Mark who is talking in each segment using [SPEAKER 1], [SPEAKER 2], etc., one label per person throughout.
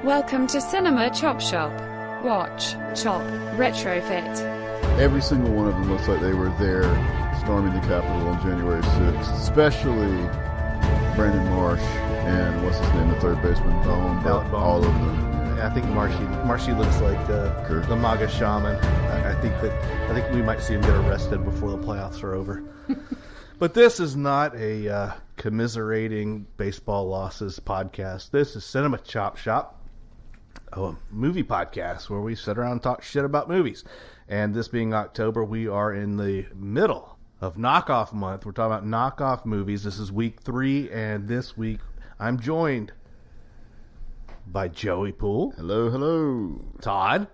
[SPEAKER 1] Welcome to Cinema Chop Shop. Watch, chop, retrofit.
[SPEAKER 2] Every single one of them looks like they were there storming the Capitol on January 6th, especially Brandon Marsh and what's his name, the third baseman, Bone, but all of them.
[SPEAKER 3] I think Marshy looks like the MAGA shaman. I think we might see him get arrested before the playoffs are over. But this is not a commiserating baseball losses podcast. This is Cinema Chop Shop, a movie podcast where we sit around and talk shit about movies. And this being October, we are in the middle of Knockoff month. We're talking about knockoff movies. This is week 3, and this week I'm joined by Joey Poole.
[SPEAKER 2] Hello, hello.
[SPEAKER 3] Todd.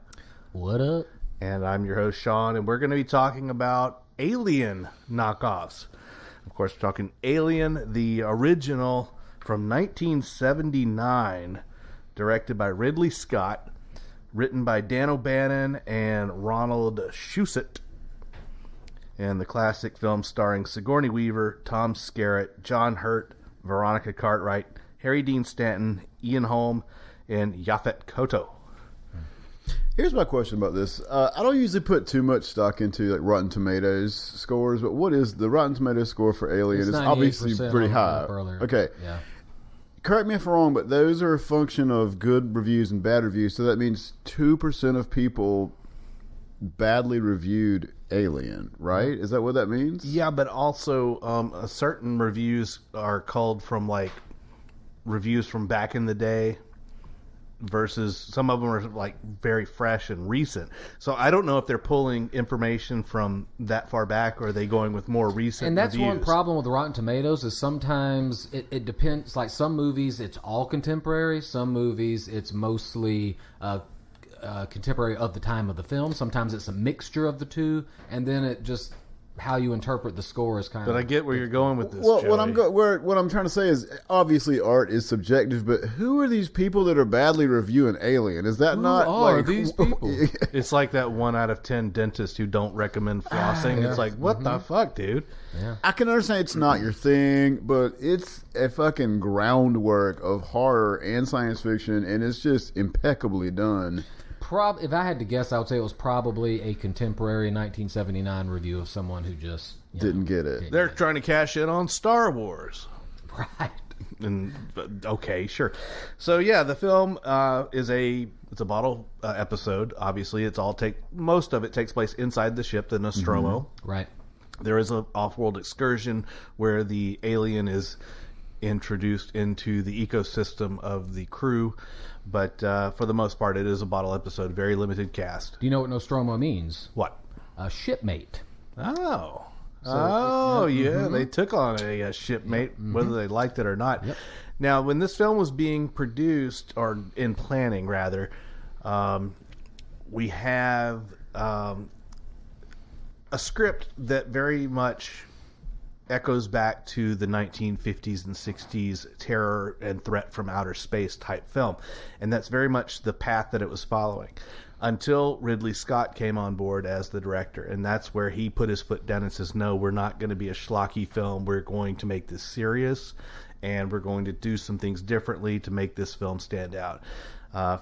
[SPEAKER 4] What up?
[SPEAKER 3] And I'm your host, Shawn, and we're going to be talking about Alien knockoffs. Of course, we're talking Alien, the original from 1979, directed by Ridley Scott, written by Dan O'Bannon and Ronald Shusett, and the classic film starring Sigourney Weaver, Tom Skerritt, John Hurt, Veronica Cartwright, Harry Dean Stanton, Ian Holm, and Yaphet Kotto.
[SPEAKER 2] Here's my question about this. I don't usually put too much stock into like Rotten Tomatoes scores, but what is the Rotten Tomatoes score for Alien? It's obviously pretty high. Okay.
[SPEAKER 4] Yeah.
[SPEAKER 2] Correct me if I'm wrong, but those are a function of good reviews and bad reviews. So that means 2% of people badly reviewed Alien, right? Is that what that means?
[SPEAKER 3] Yeah, but also certain reviews are culled from like reviews from back in the day versus some of them are like very fresh and recent. So I don't know if they're pulling information from that far back or are they going with more recent
[SPEAKER 4] And that's
[SPEAKER 3] reviews.
[SPEAKER 4] one problem with Rotten Tomatoes is sometimes it depends. Like some movies, it's all contemporary. Some movies, it's mostly contemporary of the time of the film. Sometimes it's a mixture of the two. And then it just... how you interpret the score is kind of...
[SPEAKER 3] But I get where you're going with this,
[SPEAKER 2] Well,
[SPEAKER 3] Joey.
[SPEAKER 2] what I'm trying to say is, obviously, art is subjective, but who are these people that are badly reviewing Alien? Is that not
[SPEAKER 4] are
[SPEAKER 2] like...
[SPEAKER 4] these people?
[SPEAKER 3] It's like that 1 out of 10 dentists who don't recommend flossing.
[SPEAKER 4] Yeah.
[SPEAKER 3] It's like, what the fuck, dude?
[SPEAKER 4] Yeah.
[SPEAKER 2] I can understand it's not your thing, but it's a fucking groundwork of horror and science fiction, and it's just impeccably done.
[SPEAKER 4] If I had to guess, I would say it was probably a contemporary 1979 review of someone who just
[SPEAKER 2] Didn't get it.
[SPEAKER 3] They're trying to cash in on Star Wars.
[SPEAKER 4] Right.
[SPEAKER 3] And okay, sure. So yeah, the film it's a bottle episode. Obviously, most of it takes place inside the ship, the Nostromo.
[SPEAKER 4] Mm-hmm. Right.
[SPEAKER 3] There is an off-world excursion where the alien is introduced into the ecosystem of the crew, but for the most part, it is a bottle episode. Very limited cast.
[SPEAKER 4] Do you know what Nostromo means?
[SPEAKER 3] What?
[SPEAKER 4] Shipmate.
[SPEAKER 3] Oh.
[SPEAKER 4] Mm-hmm.
[SPEAKER 3] They took on a shipmate, whether they liked it or not.
[SPEAKER 4] Yep.
[SPEAKER 3] Now, when this film was being produced, or in planning, rather, we have a script that very much echoes back to the 1950s and 60s terror and threat from outer space type film. And that's very much the path that it was following until Ridley Scott came on board as the director. And that's where he put his foot down and says, no, we're not going to be a schlocky film. We're going to make this serious, and we're going to do some things differently to make this film stand out.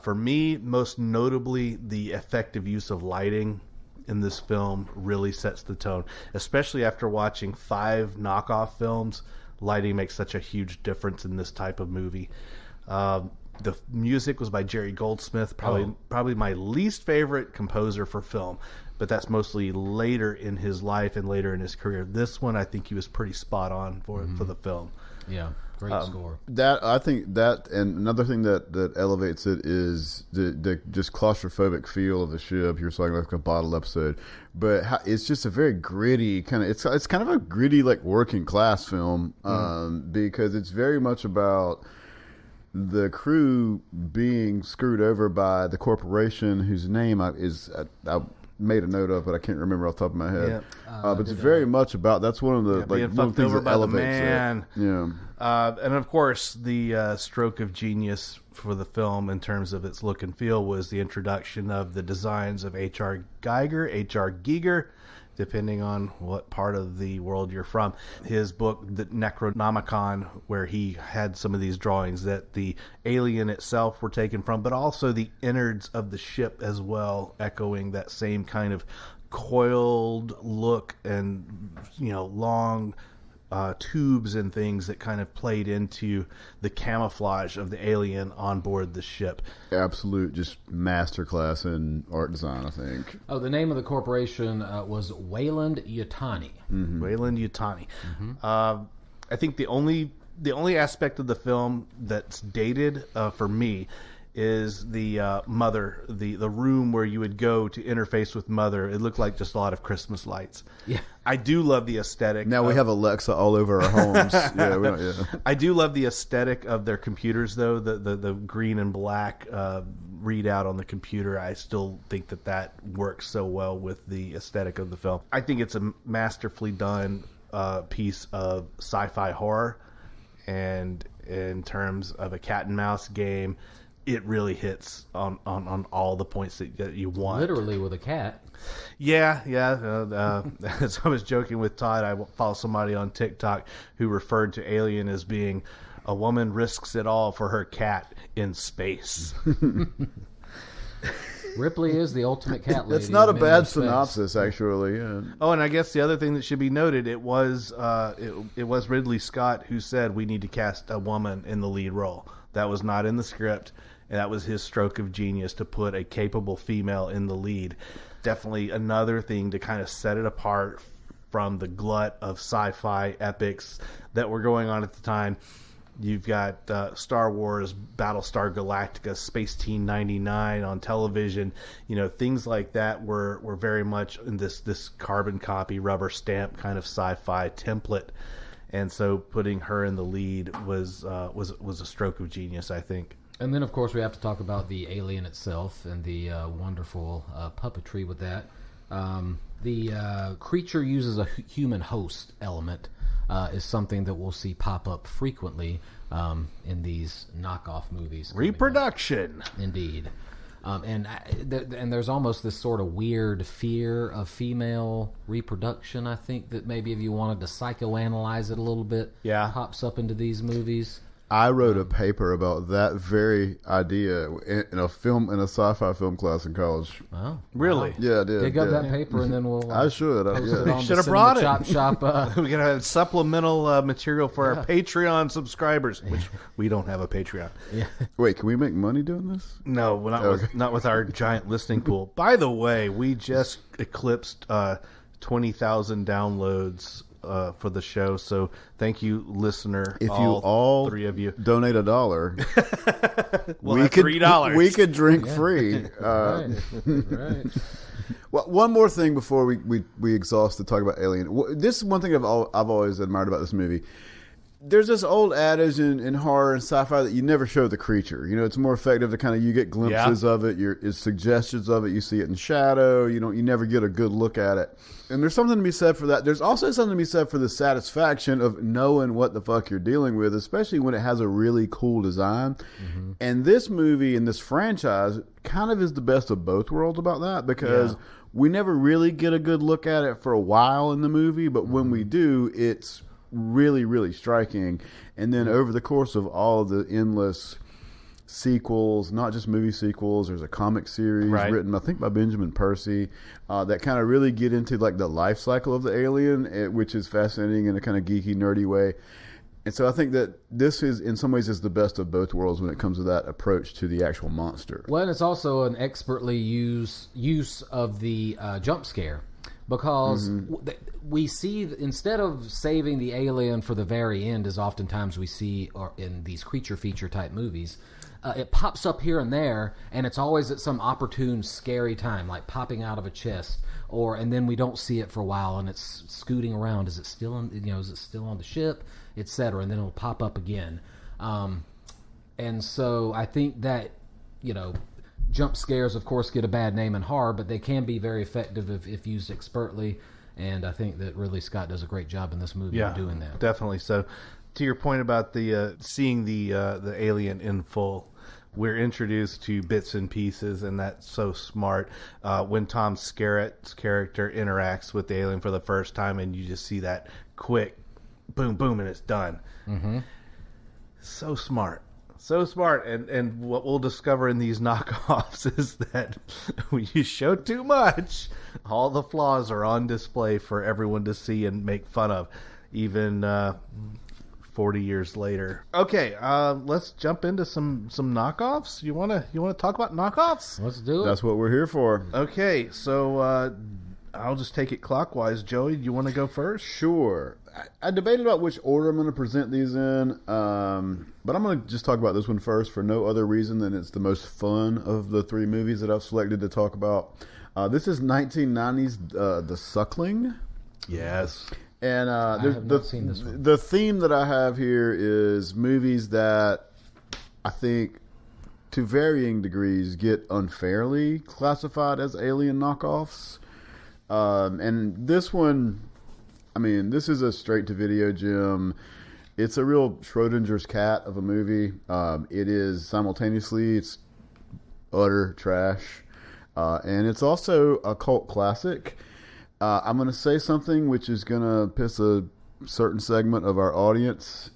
[SPEAKER 3] For me, most notably, the effective use of lighting in this film really sets the tone, especially after watching 5 knockoff films. Lighting makes such a huge difference in this type of movie. The music was by Jerry Goldsmith, probably my least favorite composer for film, but that's mostly later in his life and later in his career. This one, I think he was pretty spot on for the film.
[SPEAKER 4] Yeah, great score.
[SPEAKER 2] I think that, and another thing that elevates it is the just claustrophobic feel of the ship. You're saying like a bottle episode, but it's just a very gritty kind of. It's kind of a gritty like working class film because it's very much about the crew being screwed over by the corporation whose name I made a note of, but I can't remember off the top of my head. But it's very much about, that's one of the
[SPEAKER 3] being
[SPEAKER 2] one of
[SPEAKER 3] fucked
[SPEAKER 2] the things
[SPEAKER 3] over
[SPEAKER 2] that
[SPEAKER 3] by the
[SPEAKER 2] elevates
[SPEAKER 3] man.
[SPEAKER 2] it. Yeah.
[SPEAKER 3] And of course, the stroke of genius for the film in terms of its look and feel was the introduction of the designs of H.R. Giger, depending on what part of the world you're from. His book, the Necronomicon, where he had some of these drawings that the alien itself were taken from, but also the innards of the ship as well, echoing that same kind of coiled look and, long tubes and things that kind of played into the camouflage of the alien on board the ship.
[SPEAKER 2] Absolute just masterclass in art design, I think.
[SPEAKER 4] Oh, the name of the corporation was Wayland Yutani.
[SPEAKER 3] Mm-hmm. Wayland Yutani. Mm-hmm. I think the only aspect of the film that's dated for me is the mother, the room where you would go to interface with mother. It looked like just a lot of Christmas lights.
[SPEAKER 4] Yeah.
[SPEAKER 3] I do love the aesthetic.
[SPEAKER 2] Now we have Alexa all over our homes. Yeah.
[SPEAKER 3] I do love the aesthetic of their computers, though. The green and black readout on the computer. I still think that works so well with the aesthetic of the film. I think it's a masterfully done piece of sci-fi horror. And in terms of a cat and mouse game, it really hits on all the points that you want.
[SPEAKER 4] Literally with a cat.
[SPEAKER 3] Yeah. As I was joking with Todd, I follow somebody on TikTok who referred to Alien as being a woman risks it all for her cat in space.
[SPEAKER 4] Ripley is the ultimate cat lady.
[SPEAKER 2] It's not a bad synopsis, actually. Yeah.
[SPEAKER 3] Oh, and I guess the other thing that should be noted, it was Ridley Scott who said we need to cast a woman in the lead role. That was not in the script. And that was his stroke of genius to put a capable female in the lead. Definitely another thing to kind of set it apart from the glut of sci-fi epics that were going on at the time. You've got Star Wars, Battlestar Galactica, Space Teen 99 on television. Things like that were very much in this carbon copy, rubber stamp kind of sci-fi template. And so putting her in the lead was a stroke of genius, I think.
[SPEAKER 4] And then, of course, we have to talk about the alien itself and the wonderful puppetry with that. The creature uses a human host element is something that we'll see pop up frequently in these knockoff movies.
[SPEAKER 3] Reproduction.
[SPEAKER 4] Indeed. And there's almost this sort of weird fear of female reproduction, I think, that maybe if you wanted to psychoanalyze it a little bit, pops up into these movies.
[SPEAKER 2] I wrote a paper about that very idea in a sci-fi film class in college.
[SPEAKER 4] Oh,
[SPEAKER 3] really?
[SPEAKER 4] Wow.
[SPEAKER 2] Yeah, I did.
[SPEAKER 4] Dig up that paper and then we'll.
[SPEAKER 2] I should.
[SPEAKER 3] Should have brought it.
[SPEAKER 4] Chop shop.
[SPEAKER 3] We're gonna have supplemental material for our Patreon subscribers, which we don't have a Patreon.
[SPEAKER 4] Yeah.
[SPEAKER 2] Wait, can we make money doing this?
[SPEAKER 3] No, not with our giant listening pool. By the way, we just eclipsed 20,000 downloads for the show, so thank you, listener.
[SPEAKER 2] If you all
[SPEAKER 3] three of you
[SPEAKER 2] donate $1,
[SPEAKER 3] we could $3.
[SPEAKER 2] We could drink free.
[SPEAKER 4] Right.
[SPEAKER 2] Well, one more thing before we exhaust to talk about Alien. This is one thing I've always admired about this movie. There's this old adage in horror and sci-fi that you never show the creature. It's more effective to kind of you get glimpses of it, it's suggestions of it. You see it in shadow. You never get a good look at it. And there's something to be said for that. There's also something to be said for the satisfaction of knowing what the fuck you're dealing with, especially when it has a really cool design. Mm-hmm. And this movie and this franchise kind of is the best of both worlds about that, because we never really get a good look at it for a while in the movie, but when we do, it's really, really striking. And then over the course of all of the endless sequels, not just movie sequels, there's a comic series written, I think, by Benjamin Percy, that kind of really get into like the life cycle of the alien, which is fascinating in a kind of geeky, nerdy way. And so I think that this is, in some ways, is the best of both worlds when it comes to that approach to the actual monster.
[SPEAKER 4] Well, and it's also an expertly use of the jump scare. Because we see, instead of saving the alien for the very end, as oftentimes we see or in these creature feature type movies, it pops up here and there, and it's always at some opportune, scary time, like popping out of a chest, and then we don't see it for a while, and it's scooting around. Is it still on? Is it still on the ship, etc.? And then it'll pop up again. And so I think that jump scares, of course, get a bad name in horror, but they can be very effective if used expertly. And I think that Ridley Scott does a great job in this movie of doing that.
[SPEAKER 3] Definitely. So, to your point about the seeing the alien in full, we're introduced to bits and pieces, and that's so smart. When Tom Skerritt's character interacts with the alien for the first time, and you just see that quick boom, boom, and it's done.
[SPEAKER 4] Mm-hmm.
[SPEAKER 3] So smart. So smart. And what we'll discover in these knockoffs is that when you show too much, all the flaws are on display for everyone to see and make fun of, even 40 years later. Okay, let's jump into some knockoffs. You wanna talk about knockoffs?
[SPEAKER 4] Let's do it.
[SPEAKER 2] That's what we're here for.
[SPEAKER 3] Okay, so I'll just take it clockwise. Joey, do you want to go first?
[SPEAKER 2] Sure. I debated about which order I'm going to present these in, but I'm going to just talk about this one first for no other reason than it's the most fun of the three movies that I've selected to talk about. This is 1990's The Suckling.
[SPEAKER 3] Yes.
[SPEAKER 2] And
[SPEAKER 4] I have not seen this one.
[SPEAKER 2] The theme that I have here is movies that I think, to varying degrees, get unfairly classified as alien knockoffs. And this one, I mean, this is a straight-to-video gem. It's a real Schrodinger's cat of a movie. It is simultaneously, it's utter trash. And it's also a cult classic. I'm going to say something which is going to piss a certain segment of our audience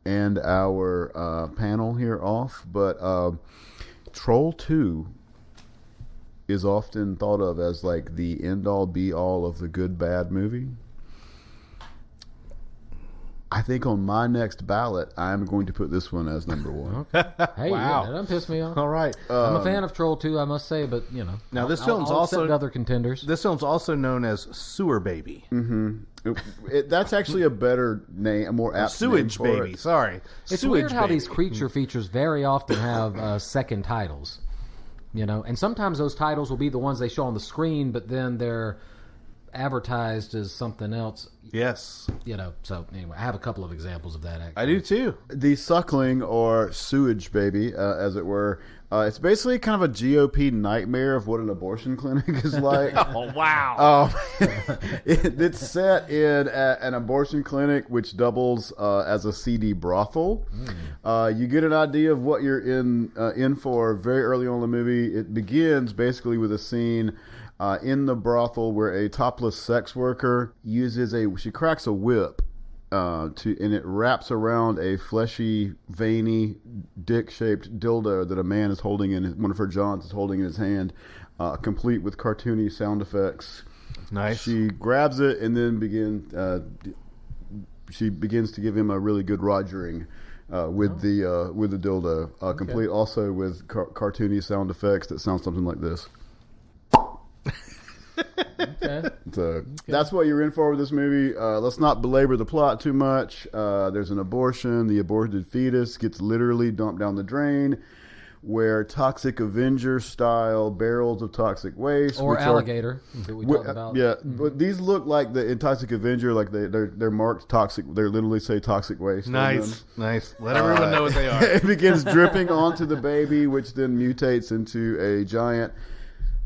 [SPEAKER 2] and our panel here off, but Troll 2 is often thought of as like the end-all be-all of the good-bad movie. I think on my next ballot, I'm going to put this one as number one.
[SPEAKER 4] Hey,
[SPEAKER 3] Wow.
[SPEAKER 4] yeah, that doesn't piss me off.
[SPEAKER 3] All right.
[SPEAKER 4] I'm a fan of Troll 2, I must say, but, you know.
[SPEAKER 3] Now, this
[SPEAKER 4] I'll
[SPEAKER 3] film's also
[SPEAKER 4] accept other contenders.
[SPEAKER 3] This film's also known as Sewer Baby.
[SPEAKER 2] That's actually a better name, a more apt
[SPEAKER 3] Sewage
[SPEAKER 2] name for
[SPEAKER 3] Baby.
[SPEAKER 2] it.
[SPEAKER 3] Sorry.
[SPEAKER 4] It's
[SPEAKER 3] Sewage
[SPEAKER 4] weird how
[SPEAKER 3] Baby.
[SPEAKER 4] these creature features very often have second titles, you know, and sometimes those titles will be the ones they show on the screen, but then they're advertised as something else,
[SPEAKER 3] Yes.
[SPEAKER 4] you know. So anyway, I have a couple of examples of that. Actually,
[SPEAKER 3] I do too.
[SPEAKER 2] The Suckling, or Sewage Baby, as it were, it's basically kind of a GOP nightmare of what an abortion clinic is like.
[SPEAKER 3] Oh, wow.
[SPEAKER 2] It's set in an abortion clinic which doubles as a CD brothel. You get an idea of what you're in for very early on in the movie. It begins basically with a scene in the brothel where a topless sex worker she cracks a whip and it wraps around a fleshy, veiny, dick-shaped dildo that a man is holding one of her johns is holding in his hand, complete with cartoony sound effects.
[SPEAKER 3] Nice.
[SPEAKER 2] She grabs it and then begins to give him a really good rogering with the dildo, complete also with cartoony sound effects that sound something like this.
[SPEAKER 4] okay.
[SPEAKER 2] So that's what you're in for with this movie. Let's not belabor the plot too much. There's an abortion. The aborted fetus gets literally dumped down the drain, where Toxic Avenger style barrels of toxic waste
[SPEAKER 4] Or alligator that we talked about.
[SPEAKER 2] Yeah, but these look like in Toxic Avenger, like they're marked toxic. They literally say toxic waste. on them.
[SPEAKER 3] Nice. Let everyone know what they are.
[SPEAKER 2] It begins dripping onto the baby, which then mutates into a giant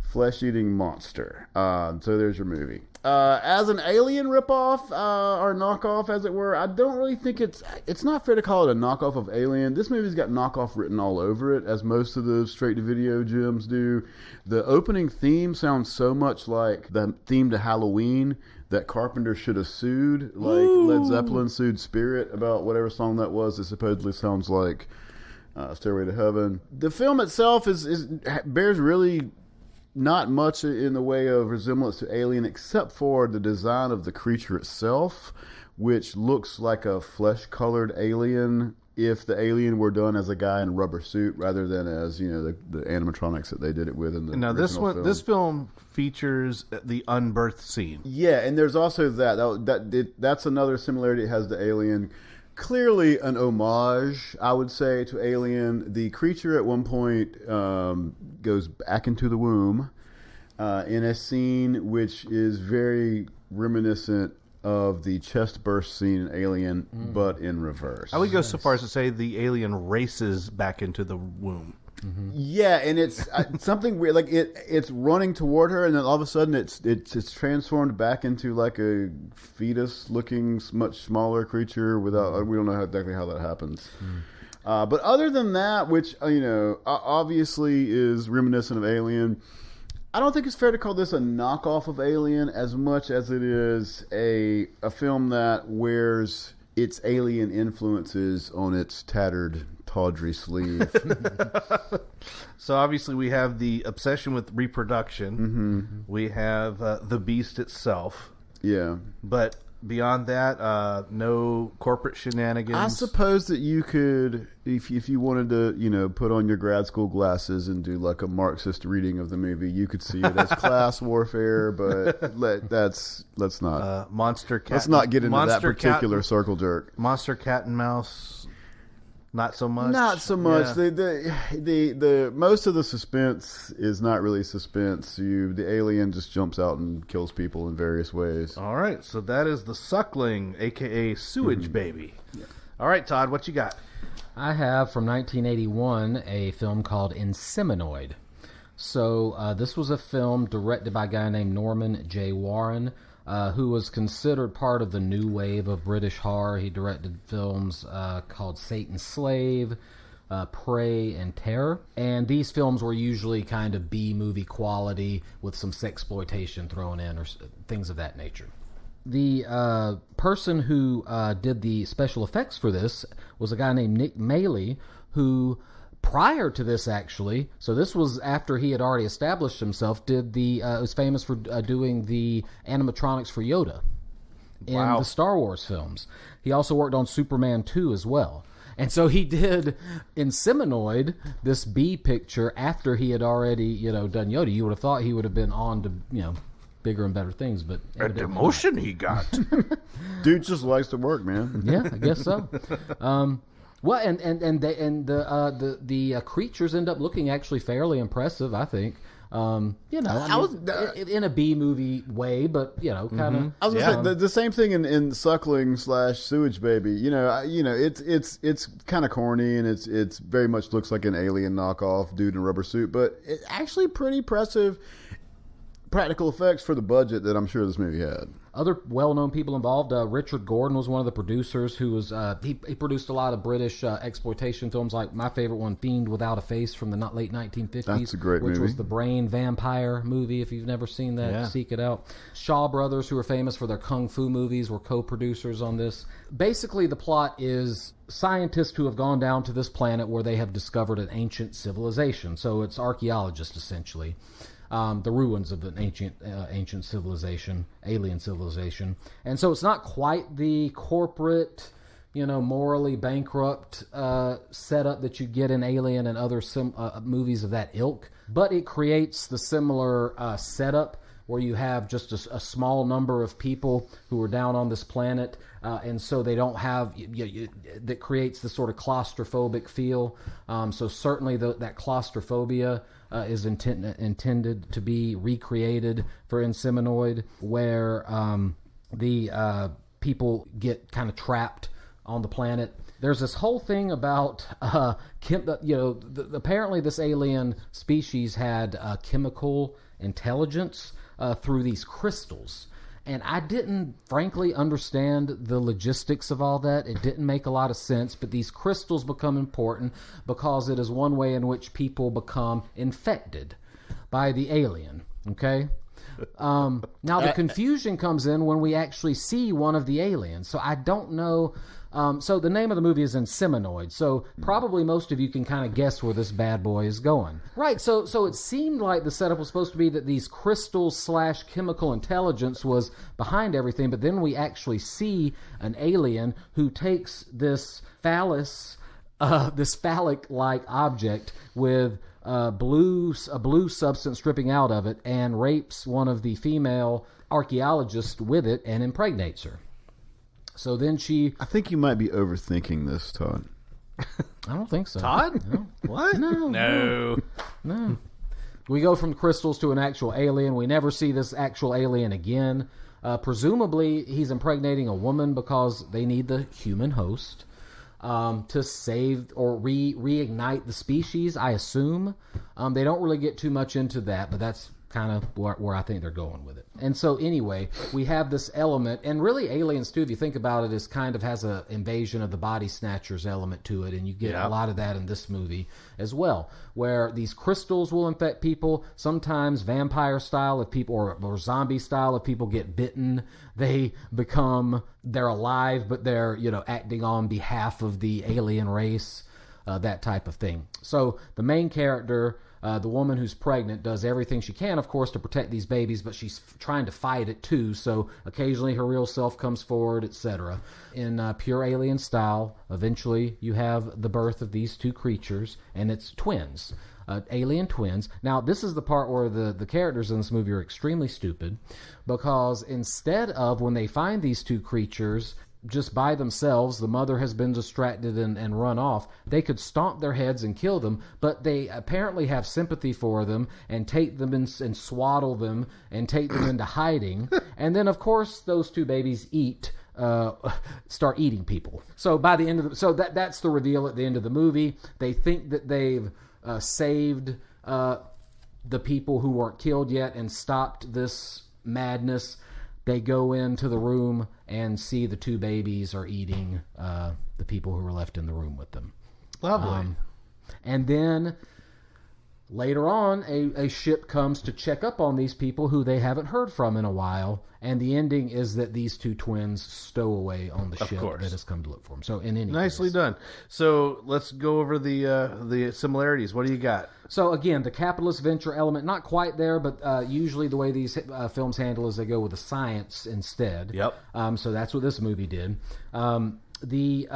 [SPEAKER 2] flesh-eating monster. So there's your movie. As an alien ripoff, or knockoff, as it were, I don't really think it's not fair to call it a knockoff of Alien. This movie's got knockoff written all over it, as most of the straight-to-video gems do. The opening theme sounds so much like the theme to Halloween that Carpenter should have sued, like Led Zeppelin sued Spirit about whatever song that was that supposedly sounds like Stairway to Heaven. The film itself bears really not much in the way of resemblance to Alien, except for the design of the creature itself, which looks like a flesh-colored alien if the alien were done as a guy in a rubber suit rather than as, you know, the animatronics that they did it with in the original film.
[SPEAKER 3] This film features the unbirthed scene.
[SPEAKER 2] Yeah, and there's also that's another similarity it has to Alien. Clearly an homage, I would say, to Alien. The creature at one point goes back into the womb in a scene which is very reminiscent of the chest burst scene in Alien, but in reverse.
[SPEAKER 3] I would go so far as to say the alien races back into the womb.
[SPEAKER 2] Mm-hmm. Yeah, and it's something weird. Like it's running toward her, and then all of a sudden it's transformed back into like a fetus-looking, much smaller creature. Without we don't know exactly how that happens. But other than that, which, obviously is reminiscent of Alien, I don't think it's fair to call this a knockoff of Alien as much as it is a film that wears its Alien influences on its tattered, tawdry sleeve.
[SPEAKER 3] So obviously we have the obsession with reproduction.
[SPEAKER 2] Mm-hmm.
[SPEAKER 3] We have the beast itself.
[SPEAKER 2] Yeah.
[SPEAKER 3] But beyond that, no corporate shenanigans.
[SPEAKER 2] I suppose that you could, if you wanted to, put on your grad school glasses and do like a Marxist reading of the movie, you could see it as class warfare. But let's not
[SPEAKER 3] monster cat.
[SPEAKER 2] Let's not get into that
[SPEAKER 3] Monster
[SPEAKER 2] particular
[SPEAKER 3] cat,
[SPEAKER 2] circle jerk.
[SPEAKER 3] Monster cat and mouse. Not so much.
[SPEAKER 2] Not so much.
[SPEAKER 3] Yeah.
[SPEAKER 2] The most of the suspense is not really suspense. The alien just jumps out and kills people in various ways.
[SPEAKER 3] All right, so that is the Suckling, aka Sewage Baby. Yeah. All right, Todd, what you got?
[SPEAKER 4] I have from 1981 a film called Inseminoid. So this was a film directed by a guy named Norman J. Warren, who was considered part of the new wave of British horror. He directed films called Satan's Slave, Prey, and Terror. And these films were usually kind of B-movie quality with some sexploitation thrown in or things of that nature. The person who did the special effects for this was a guy named Nick Maley, who prior to this, actually, so this was after he had already established himself, was famous for doing the animatronics for Yoda in the Star Wars films. He also worked on Superman 2 as well. And so he did Inseminoid, this B picture, after he had already, done Yoda. You would have thought he would have been on to, bigger and better things, but
[SPEAKER 3] a demotion he got.
[SPEAKER 2] Dude just likes to work, man.
[SPEAKER 4] Yeah, I guess so. Well, and the creatures end up looking actually fairly impressive, I think. In a B movie way, but kind of.
[SPEAKER 2] I was gonna say the same thing in Suckling / Sewage Baby. It's kind of corny and it's very much looks like an alien knockoff dude in a rubber suit, but it's actually pretty impressive practical effects for the budget that I'm sure this movie had.
[SPEAKER 4] Other well-known people involved, Richard Gordon was one of the producers who was, he produced a lot of British exploitation films, like my favorite one, Fiend Without a Face from the late 1950s.
[SPEAKER 2] That's a great movie.
[SPEAKER 4] Which was the Brain Vampire movie. If you've never seen that, seek it out. Shaw Brothers, who are famous for their Kung Fu movies, were co-producers on this. Basically, the plot is scientists who have gone down to this planet where they have discovered an ancient civilization. So it's archaeologists, essentially. The ruins of an ancient civilization, alien civilization. And so it's not quite the corporate, morally bankrupt setup that you get in Alien and other movies of that ilk, but it creates the similar setup where you have just a small number of people who are down on this planet, and so they don't have, that creates this sort of claustrophobic feel. So certainly that claustrophobia is intended to be recreated for Inseminoid, where the people get kind of trapped on the planet. There's this whole thing about, apparently this alien species had chemical intelligence through these crystals. And I didn't, frankly, understand the logistics of all that. It didn't make a lot of sense, but these crystals become important because it is one way in which people become infected by the alien, okay? Now, the confusion comes in when we actually see one of the aliens. So I don't know. So the name of the movie is Inseminoid. So probably most of you can kind of guess where this bad boy is going. Right. So it seemed like the setup was supposed to be that these crystals / chemical intelligence was behind everything. But then we actually see an alien who takes this phallic-like object with a blue substance dripping out of it and rapes one of the female archaeologists with it and impregnates her. So then
[SPEAKER 2] I think you might be overthinking this, Todd.
[SPEAKER 4] I don't think so.
[SPEAKER 3] Todd?
[SPEAKER 4] No.
[SPEAKER 3] What?
[SPEAKER 4] No. We go from crystals to an actual alien. We never see this actual alien again. Presumably, he's impregnating a woman because they need the human host to save or reignite the species, I assume. They don't really get too much into that, but that's kind of where I think they're going with it. And so anyway, we have this element, and really Aliens too, if you think about it, is kind of has a invasion of the body snatchers element to it, and you get a lot of that in this movie as well, where these crystals will infect people, sometimes vampire style if people, or zombie style if people get bitten, they're alive, but they're, acting on behalf of the alien race, that type of thing. So the main character, the woman who's pregnant, does everything she can, of course, to protect these babies, but she's trying to fight it too, so occasionally her real self comes forward, etc. In pure alien style, eventually you have the birth of these two creatures, and it's twins. Alien twins. Now, this is the part where the characters in this movie are extremely stupid, because instead of, when they find these two creatures just by themselves, the mother has been distracted and run off, they could stomp their heads and kill them, but they apparently have sympathy for them and take them and swaddle them and take them into hiding. And then, of course, those two babies start eating people. So by the end of that's the reveal at the end of the movie. They think that they've saved the people who weren't killed yet and stopped this madness. They go into the room and see the two babies are eating the people who were left in the room with them.
[SPEAKER 3] Lovely.
[SPEAKER 4] And then later on, a ship comes to check up on these people who they haven't heard from in a while. And the ending is that these two twins stow away on the ship that has come to look for them. So in any
[SPEAKER 3] nicely
[SPEAKER 4] case,
[SPEAKER 3] done. So let's go over the similarities. What do you got?
[SPEAKER 4] So again, the capitalist venture element, not quite there, but usually the way these films handle is they go with the science instead.
[SPEAKER 3] Yep.
[SPEAKER 4] So that's what this movie did. The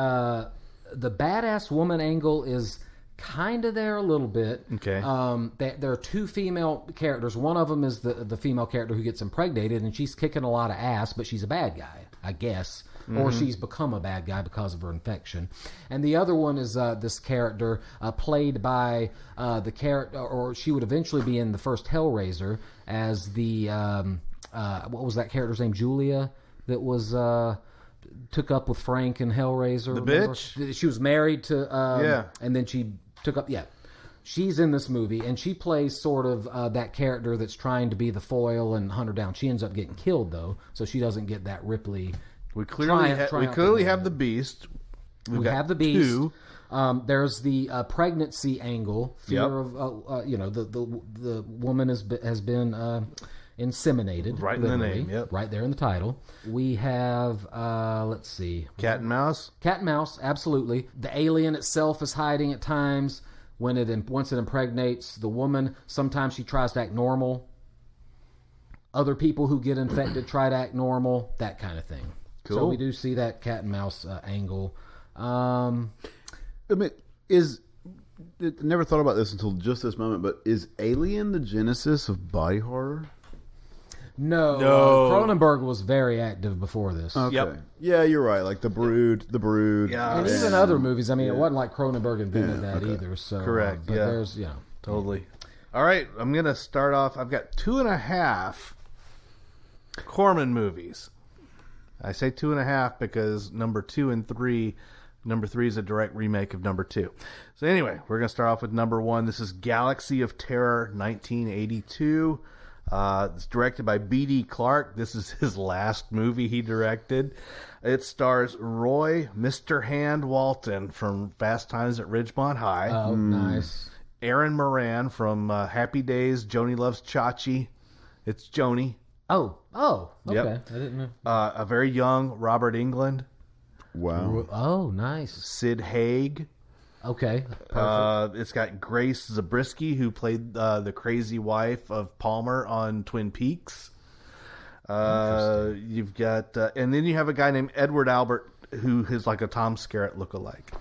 [SPEAKER 4] badass woman angle is kind of there a little bit.
[SPEAKER 3] Okay.
[SPEAKER 4] There are two female characters. One of them is the female character who gets impregnated, and she's kicking a lot of ass, but she's a bad guy, I guess. Or she's become a bad guy because of her infection. And the other one is this character played by the character, or she would eventually be in the first Hellraiser as the, what was that character's name? Julia? That was... took up with Frank in Hellraiser.
[SPEAKER 3] The
[SPEAKER 4] remember?
[SPEAKER 3] bitch?
[SPEAKER 4] She was married to... And then she took up... Yeah. She's in this movie, and she plays sort of that character that's trying to be the foil and hunt her down. She ends up getting killed, though, so she doesn't get that Ripley...
[SPEAKER 3] We clearly have the Beast.
[SPEAKER 4] We have the Beast. There's the pregnancy angle. Fear of the woman has been inseminated.
[SPEAKER 3] Right in the name. Yep.
[SPEAKER 4] Right there in the title. We have let's see.
[SPEAKER 3] Cat and mouse.
[SPEAKER 4] Cat and mouse. Absolutely. The alien itself is hiding at times. Once it impregnates the woman, sometimes she tries to act normal. Other people who get infected try to act normal. That kind of thing. Cool. So we do see that cat and mouse angle. I
[SPEAKER 2] mean, never thought about this until just this moment, but is Alien the genesis of body horror?
[SPEAKER 4] No. Cronenberg was very active before this.
[SPEAKER 2] Okay.
[SPEAKER 3] Yep.
[SPEAKER 2] Yeah, you're right. Like The Brood.
[SPEAKER 4] Yeah. And even other movies. I mean, it wasn't like Cronenberg invented that either. So
[SPEAKER 3] correct.
[SPEAKER 4] But there's,
[SPEAKER 3] totally. All right, I'm going to start off. I've got 2.5 Corman movies. I say 2.5 because number 2 and 3. Number 3 is a direct remake of number 2. So anyway, we're going to start off with number 1. This is Galaxy of Terror, 1982. It's directed by B.D. Clark. This is his last movie he directed. It stars Roy Mr. Hand Walton from Fast Times at Ridgemont High.
[SPEAKER 4] Oh, nice.
[SPEAKER 3] Aaron Moran from Happy Days, Joni Loves Chachi. It's Joni.
[SPEAKER 4] Oh, okay.
[SPEAKER 3] Yep.
[SPEAKER 4] I didn't know.
[SPEAKER 3] A very young Robert Englund.
[SPEAKER 2] Wow.
[SPEAKER 4] Oh, nice.
[SPEAKER 3] Sid Haig.
[SPEAKER 4] Okay. Perfect.
[SPEAKER 3] It's got Grace Zabriskie, who played the crazy wife of Palmer on Twin Peaks. You've got, and then you have a guy named Edward Albert, who is like a Tom Skerritt lookalike.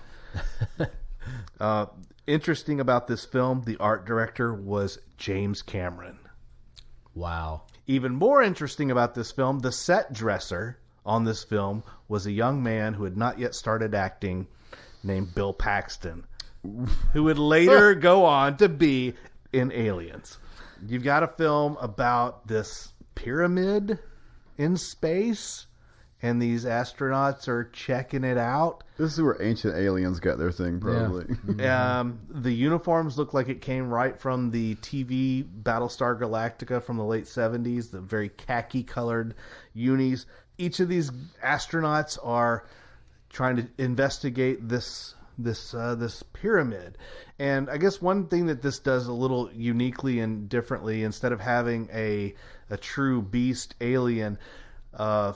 [SPEAKER 3] Interesting about this film, the art director was James Cameron.
[SPEAKER 4] Wow.
[SPEAKER 3] Even more interesting about this film, the set dresser on this film was a young man who had not yet started acting named Bill Paxton, who would later go on to be in Aliens. You've got a film about this pyramid in space, and these astronauts are checking it out.
[SPEAKER 2] This is where ancient aliens got their thing, probably.
[SPEAKER 3] Yeah. The uniforms look like it came right from the TV Battlestar Galactica from the late 70s, the very khaki-colored unis. Each of these astronauts are trying to investigate this pyramid. And I guess one thing that this does a little uniquely and differently, instead of having a true beast alien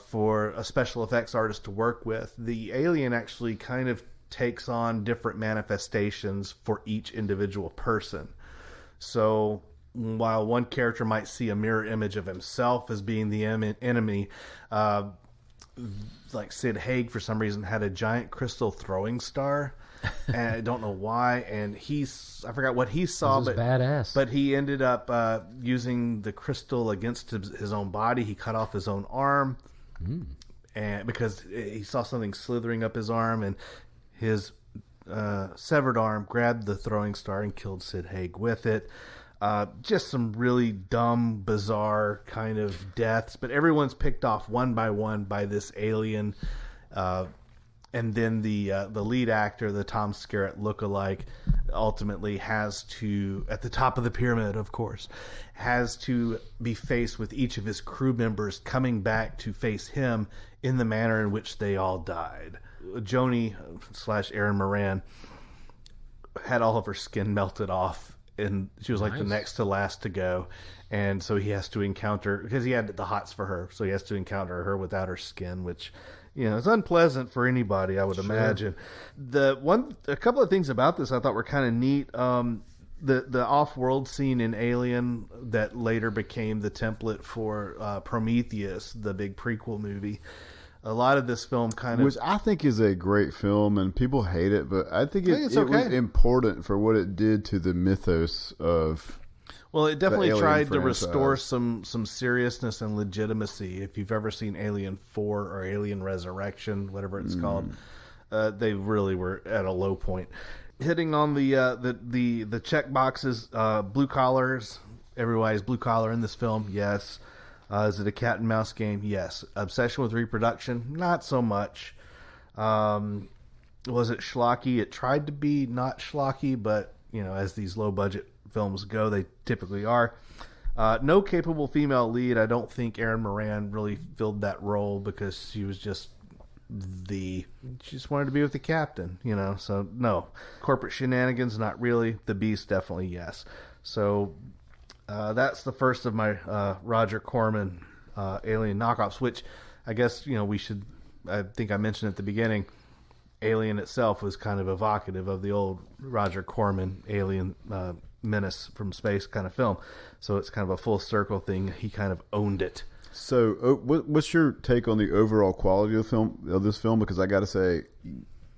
[SPEAKER 3] for a special effects artist to work with, the alien actually kind of takes on different manifestations for each individual person. So while one character might see a mirror image of himself as being the enemy, like Sid Haig for some reason had a giant crystal throwing star, and I don't know why, and I forgot what he saw, but
[SPEAKER 4] badass.
[SPEAKER 3] But he ended up using the crystal against his own body. He cut off his own arm, and because he saw something slithering up his arm, and his severed arm grabbed the throwing star and killed Sid Haig with it. Just some really dumb, bizarre kind of deaths, but everyone's picked off one by one by this alien. And then the lead actor, the Tom Skerritt lookalike, ultimately has to, at the top of the pyramid, of course, has to be faced with each of his crew members coming back to face him in the manner in which they all died. Joni / Erin Moran had all of her skin melted off, and she was like the next to last to go. And so he has to encounter, because he had the hots for her, so he has to encounter her without her skin, which, you know, it's unpleasant for anybody, I would imagine. A couple of things about this I thought were kind of neat. The off-world scene in Alien that later became the template for Prometheus, the big prequel movie. A lot of this film
[SPEAKER 2] which I think is a great film, and people hate it, but I think it was important for what it did to the mythos of.
[SPEAKER 3] Well, it definitely tried to restore some seriousness and legitimacy. If you've ever seen Alien 4 or Alien Resurrection, whatever it's called, they really were at a low point. Hitting on the check boxes, blue collars. Everybody's blue collar in this film, yes. Is it a cat and mouse game? Yes. Obsession with reproduction? Not so much. Was it schlocky? It tried to be not schlocky, but, you know, as these low-budget films go, they typically are. No capable female lead. I don't think Erin Moran really filled that role because she was just she just wanted to be with the captain, you know, so no. Corporate shenanigans, not really. The Beast, definitely yes. So that's the first of my Roger Corman Alien knockoffs, which I guess, you know, I think I mentioned at the beginning, Alien itself was kind of evocative of the old Roger Corman Alien menace from space kind of film. So it's kind of a full circle thing. He kind of owned it.
[SPEAKER 2] So what's your take on the overall quality of this film? Because I got to say,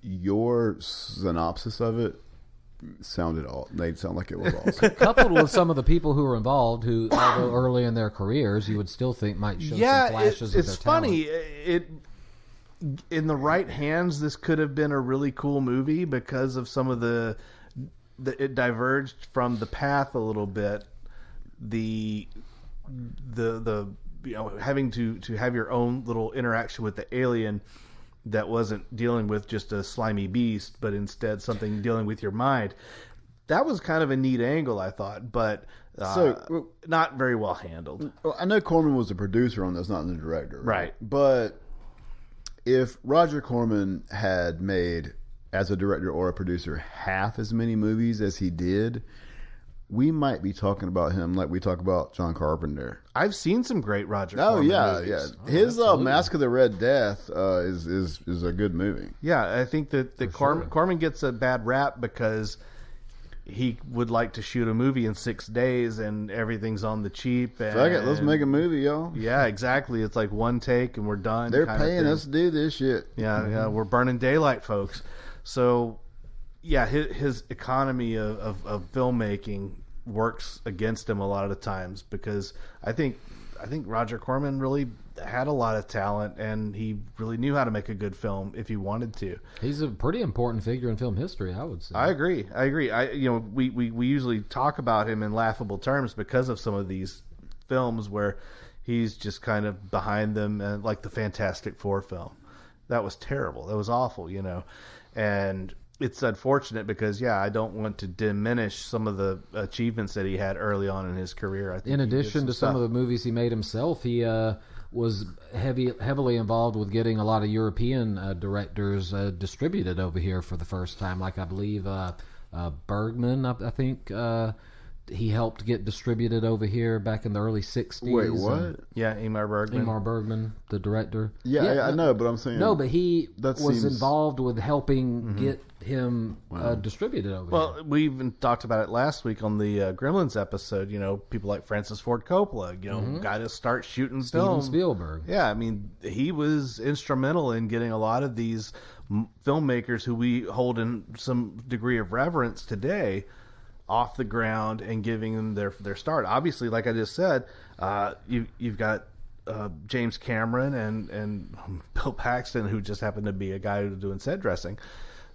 [SPEAKER 2] your synopsis of it made sound like it was awesome.
[SPEAKER 4] Coupled with some of the people who were involved, who, although early in their careers, you would still think might show some flashes of their talent. It's
[SPEAKER 3] funny. In the right hands, this could have been a really cool movie because of some of it diverged from the path a little bit. The you know, having to have your own little interaction with the alien that wasn't dealing with just a slimy beast, but instead something dealing with your mind. That was kind of a neat angle, I thought, but not very well handled.
[SPEAKER 2] Well, I know Corman was the producer on this, not the director.
[SPEAKER 3] Right.
[SPEAKER 2] But if Roger Corman had made, as a director or a producer, half as many movies as he did, we might be talking about him like we talk about John Carpenter.
[SPEAKER 3] I've seen some great Roger Corman movies.
[SPEAKER 2] Yeah. His Mask of the Red Death is a good movie.
[SPEAKER 3] Yeah, I think that Corman gets a bad rap because he would like to shoot a movie in 6 days and everything's on the cheap. And,
[SPEAKER 2] fuck it, let's make a movie, y'all.
[SPEAKER 3] Yeah, exactly. It's like one take and we're done.
[SPEAKER 2] They're paying us to do this shit.
[SPEAKER 3] Yeah, yeah, we're burning daylight, folks. So, yeah, his economy of filmmaking works against him a lot of the times because I think Roger Corman really had a lot of talent and he really knew how to make a good film if he wanted to.
[SPEAKER 4] He's a pretty important figure in film history, I would say.
[SPEAKER 3] I agree. We usually talk about him in laughable terms because of some of these films where, He's just kind of behind them, like the Fantastic Four film. That was terrible. That was awful, And it's unfortunate because, I don't want to diminish some of the achievements that he had early on in his career. I think
[SPEAKER 4] in addition to some of the movies he made himself, he was heavily involved with getting a lot of European directors distributed over here for the first time. Like I believe Bergman, I think he helped get distributed over here back in the early 60s.
[SPEAKER 2] Wait, what?
[SPEAKER 3] Ingmar Bergman.
[SPEAKER 4] Ingmar Bergman, the director.
[SPEAKER 2] I know, but I'm saying...
[SPEAKER 4] No, but he was involved with helping get him distributed over here.
[SPEAKER 3] Well, we even talked about it last week on the Gremlins episode. People like Francis Ford Coppola, got to start shooting
[SPEAKER 4] Steven
[SPEAKER 3] film.
[SPEAKER 4] Spielberg.
[SPEAKER 3] Yeah, I mean, he was instrumental in getting a lot of these filmmakers who we hold in some degree of reverence today off the ground and giving them their start. Obviously, like I just said, you've got James Cameron and Bill Paxton, who just happened to be a guy who's doing set dressing.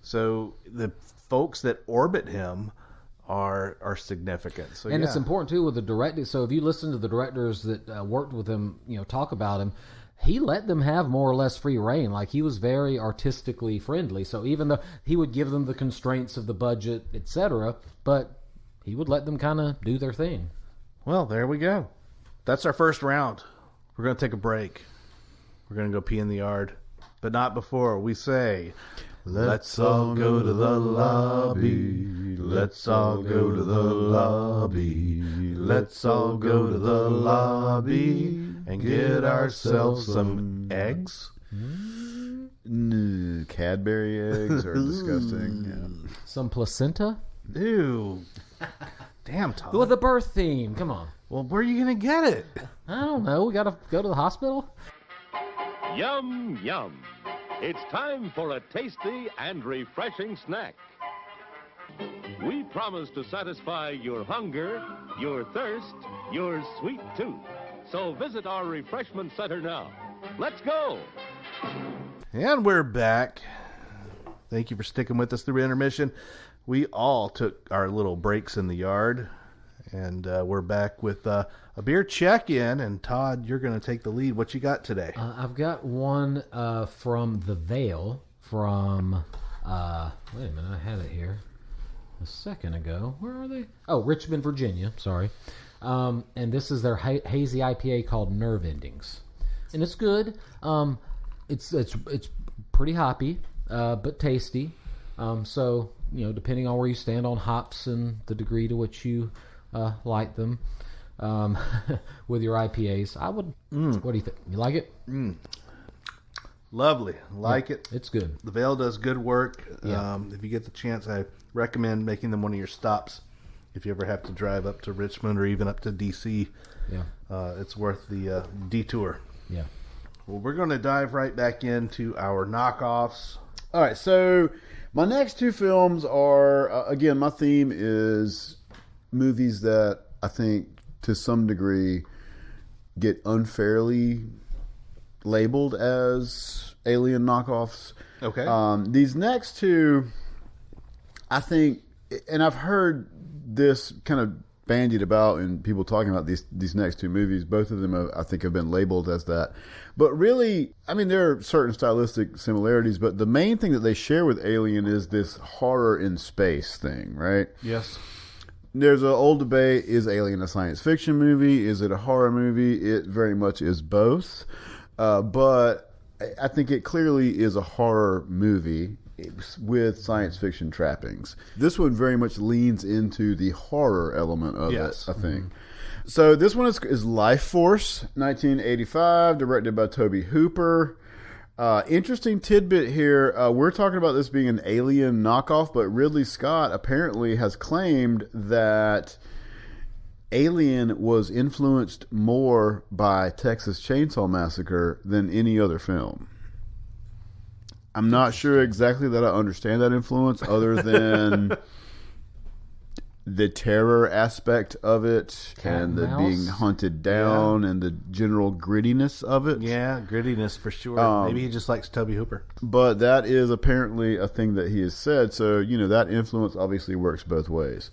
[SPEAKER 3] So the folks that orbit him are significant. So,
[SPEAKER 4] and it's important too with the directing. So if you listen to the directors that worked with him, talk about him, he let them have more or less free reign. Like, he was very artistically friendly. So even though he would give them the constraints of the budget, etc., but he would let them kind of do their thing.
[SPEAKER 3] Well, there we go. That's our first round. We're going to take a break. We're going to go pee in the yard. But not before we say, let's all go to the lobby. Let's all go to the lobby. Let's all go to the lobby and get ourselves some eggs.
[SPEAKER 2] Cadbury eggs are disgusting. Yeah.
[SPEAKER 4] Some placenta?
[SPEAKER 3] Ew. Damn, Todd.
[SPEAKER 4] With a birth theme. Come on.
[SPEAKER 3] Well, where are you going to get it?
[SPEAKER 4] I don't know. We got to go to the hospital?
[SPEAKER 5] Yum, yum. It's time for a tasty and refreshing snack. We promise to satisfy your hunger, your thirst, your sweet tooth. So visit our refreshment center now. Let's go.
[SPEAKER 3] And we're back. Thank you for sticking with us through intermission. We all took our little breaks in the yard, and we're back with a beer check-in. And Todd, you're going to take the lead. What you got today?
[SPEAKER 4] I've got one from The Veil from, wait a minute, I had it here a second ago. Where are they? Oh, Richmond, Virginia, sorry. And this is their hazy IPA called Nerve Endings. And it's good. It's pretty hoppy, but tasty. So, depending on where you stand on hops and the degree to which you like them with your IPAs, I would. What do you think? You like it?
[SPEAKER 3] Lovely. Like it.
[SPEAKER 4] It's good.
[SPEAKER 3] The Veil does good work.
[SPEAKER 4] Yeah.
[SPEAKER 3] If you get the chance, I recommend making them one of your stops. If you ever have to drive up to Richmond or even up to D.C., it's worth the detour.
[SPEAKER 4] Yeah.
[SPEAKER 3] Well, we're going to dive right back into our knockoffs.
[SPEAKER 2] All right, so my next two films are, again, my theme is movies that I think to some degree get unfairly labeled as alien knockoffs.
[SPEAKER 3] Okay.
[SPEAKER 2] These next two, I think, and I've heard this kind of bandied about and people talking about these next two movies. Both of them, I think, have been labeled as that. But really, I mean, there are certain stylistic similarities, but the main thing that they share with Alien is this horror in space thing, right?
[SPEAKER 3] Yes.
[SPEAKER 2] There's an old debate, is Alien a science fiction movie? Is it a horror movie? It very much is both. But I think it clearly is a horror movie with science fiction trappings. This one very much leans into the horror element of it, I think. So this one is Life Force, 1985, directed by Tobe Hooper. Interesting tidbit here. We're talking about this being an Alien knockoff, but Ridley Scott apparently has claimed that Alien was influenced more by Texas Chainsaw Massacre than any other film. I'm not sure exactly that I understand that influence, other than the terror aspect of it and the
[SPEAKER 4] mouse.
[SPEAKER 2] being hunted down and the general grittiness of it.
[SPEAKER 3] Yeah, grittiness for sure. Maybe he just likes Toby Hooper.
[SPEAKER 2] But that is apparently a thing that he has said. So, that influence obviously works both ways.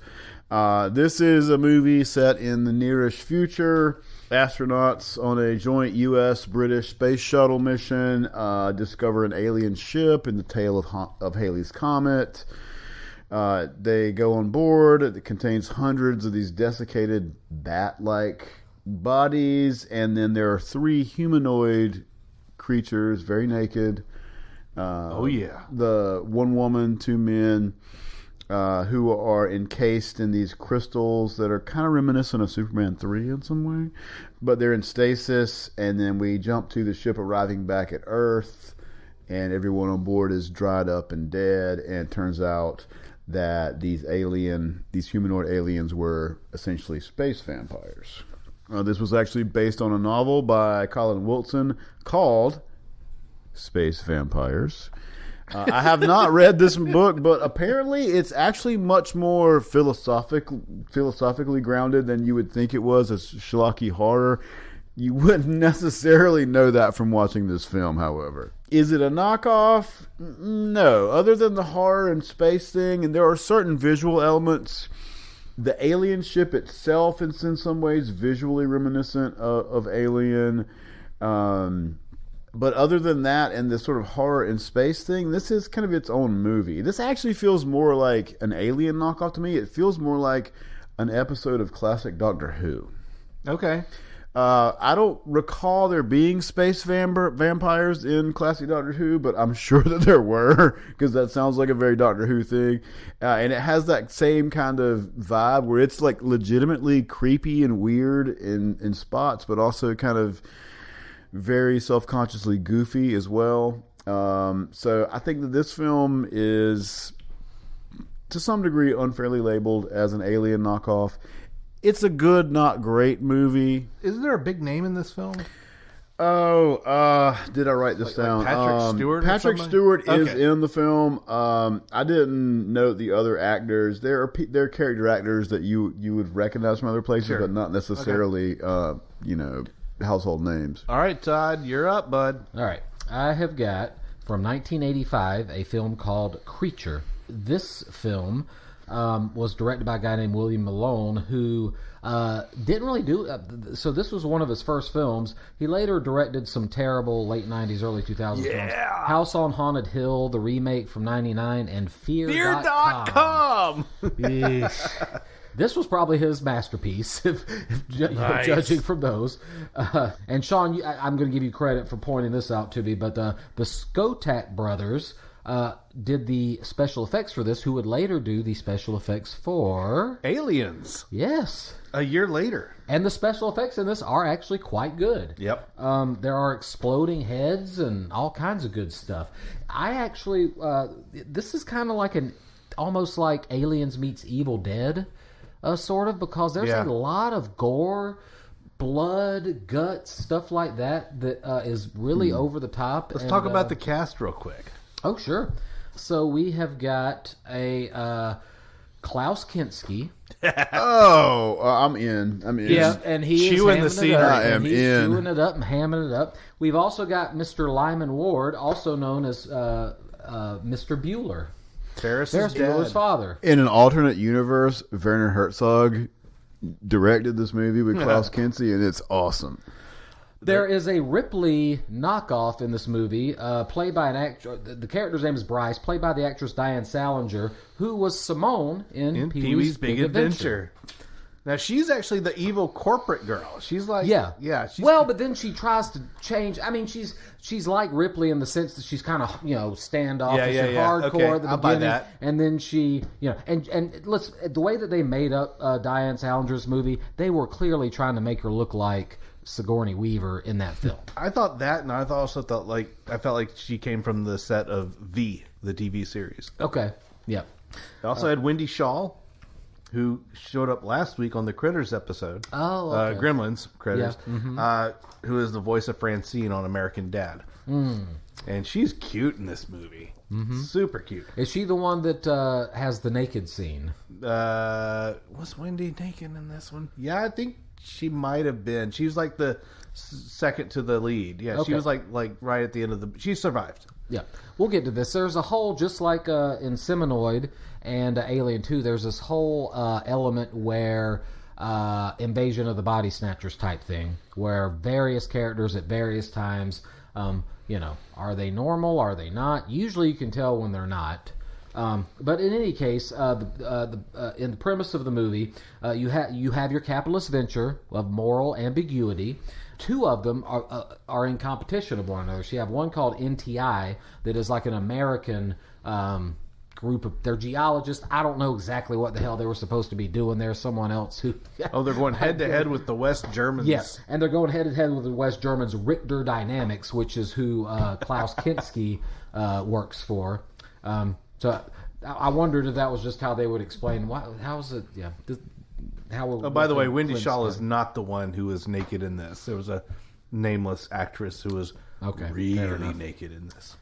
[SPEAKER 2] This is a movie set in the nearish future. Astronauts on a joint U.S.-British space shuttle mission discover an alien ship in the tail of Halley's Comet. They go on board. It contains hundreds of these desiccated bat-like bodies, and then there are 3 humanoid creatures, very naked. The 1 woman, 2 men, who are encased in these crystals that are kind of reminiscent of Superman 3 in some way, but they're in stasis. And then we jump to the ship arriving back at Earth, and everyone on board is dried up and dead. And it turns out that these humanoid aliens were essentially space vampires. This was actually based on a novel by Colin Wilson called Space Vampires. I have not read this book, but apparently it's actually much more philosophically grounded than you would think it was as schlocky horror. You wouldn't necessarily know that from watching this film, however. Is it a knockoff? No. Other than the horror and space thing, and there are certain visual elements. The alien ship itself is in some ways visually reminiscent of Alien. But other than that and the sort of horror and space thing, this is kind of its own movie. This actually feels more like an Alien knockoff to me. It feels more like an episode of classic Doctor Who.
[SPEAKER 3] Okay.
[SPEAKER 2] I don't recall there being space vampires in classic Doctor Who, but I'm sure that there were, because that sounds like a very Doctor Who thing. And it has that same kind of vibe where it's like legitimately creepy and weird in spots, but also kind of very self-consciously goofy as well. So I think that this film is, to some degree, unfairly labeled as an Alien knockoff. It's a good, not great movie.
[SPEAKER 3] Isn't there a big name in this film?
[SPEAKER 2] Did I write this down?
[SPEAKER 3] Patrick Stewart?
[SPEAKER 2] Patrick Stewart is in the film. I didn't note the other actors. There are character actors that you would recognize from other places, but not necessarily, household names.
[SPEAKER 3] All right, Todd, you're up, bud.
[SPEAKER 4] All right. I have got, from 1985, a film called Creature. This film was directed by a guy named William Malone, who didn't really do... so this was one of his first films. He later directed some terrible late 90s, early 2000s films. House on Haunted Hill, the remake from 99, and Fear.com. This was probably his masterpiece, if judging from those. And Shawn, I'm going to give you credit for pointing this out to me, but the Skotak brothers did the special effects for this, who would later do the special effects for...
[SPEAKER 3] Aliens.
[SPEAKER 4] Yes.
[SPEAKER 3] A year later.
[SPEAKER 4] And the special effects in this are actually quite good.
[SPEAKER 3] Yep.
[SPEAKER 4] There are exploding heads and all kinds of good stuff. I actually... this is kind of like almost like Aliens meets Evil Dead, sort of, because there's a lot of gore, blood, guts, stuff like that is really over the top.
[SPEAKER 3] Let's talk about the cast real quick.
[SPEAKER 4] Oh, sure. So we have got a Klaus Kinski.
[SPEAKER 2] I'm in.
[SPEAKER 4] Yeah, and he
[SPEAKER 3] chewing
[SPEAKER 4] is
[SPEAKER 3] the
[SPEAKER 4] hamming it up.
[SPEAKER 2] I am
[SPEAKER 4] He's
[SPEAKER 2] in.
[SPEAKER 4] chewing it up and hamming it up. We've also got Mr. Lyman Ward, also known as Mr. Bueller.
[SPEAKER 3] Ferris
[SPEAKER 4] Bueller's father.
[SPEAKER 2] In an alternate universe, Werner Herzog directed this movie with Klaus Kinski, and it's awesome.
[SPEAKER 4] There is a Ripley knockoff in this movie, played by an actor. The character's name is Bryce, played by the actress Diane Salinger, who was Simone in Pee-wee's Big Adventure.
[SPEAKER 3] Now, she's actually the evil corporate girl. She's like...
[SPEAKER 4] Yeah.
[SPEAKER 3] She's,
[SPEAKER 4] but then she tries to change. I mean, she's like Ripley in the sense that she's kind of standoffish and hardcore at the
[SPEAKER 3] I'll
[SPEAKER 4] beginning.
[SPEAKER 3] buy that.
[SPEAKER 4] And then she, and let's, the way that they made up Diane Salinger's movie, they were clearly trying to make her look like Sigourney Weaver in that film.
[SPEAKER 3] I thought that, and I felt like she came from the set of V, the TV series.
[SPEAKER 4] Okay. Yeah.
[SPEAKER 3] I also had Wendy Shaw, who showed up last week on the Critters episode.
[SPEAKER 4] Oh, okay.
[SPEAKER 3] Gremlins, Critters.
[SPEAKER 4] Yeah. Mm-hmm.
[SPEAKER 3] Who is the voice of Francine on American Dad. And she's cute in this movie. Mm-hmm. Super cute.
[SPEAKER 4] Is she the one that has the naked scene?
[SPEAKER 3] Was Wendy naked in this one? Yeah, I think she might have been. She was like the second to the lead. Yeah,
[SPEAKER 4] Okay.
[SPEAKER 3] she was like right at the end of the... She survived.
[SPEAKER 4] Yeah, we'll get to this. There's a whole, just like in Seminoid and Alien 2, there's this whole element where invasion of the body snatchers type thing, where various characters at various times, are they normal? Are they not? Usually you can tell when they're not. But in any case, in the premise of the movie, you have your capitalist venture of moral ambiguity. Two of them are in competition of one another. So you have one called NTI that is like an American group of... They're geologists. I don't know exactly what the hell they were supposed to be doing. There's someone else who...
[SPEAKER 3] Oh, they're going head-to-head with the West Germans.
[SPEAKER 4] Yes, and they're going head-to-head with the West Germans, Richter Dynamics, which is who Klaus Kinski works for. So I wondered if that was just how they would explain... How is it... Yeah...
[SPEAKER 3] By the way, Wendy Shaw is not the one who was naked in this. There was a nameless actress who was really naked in this.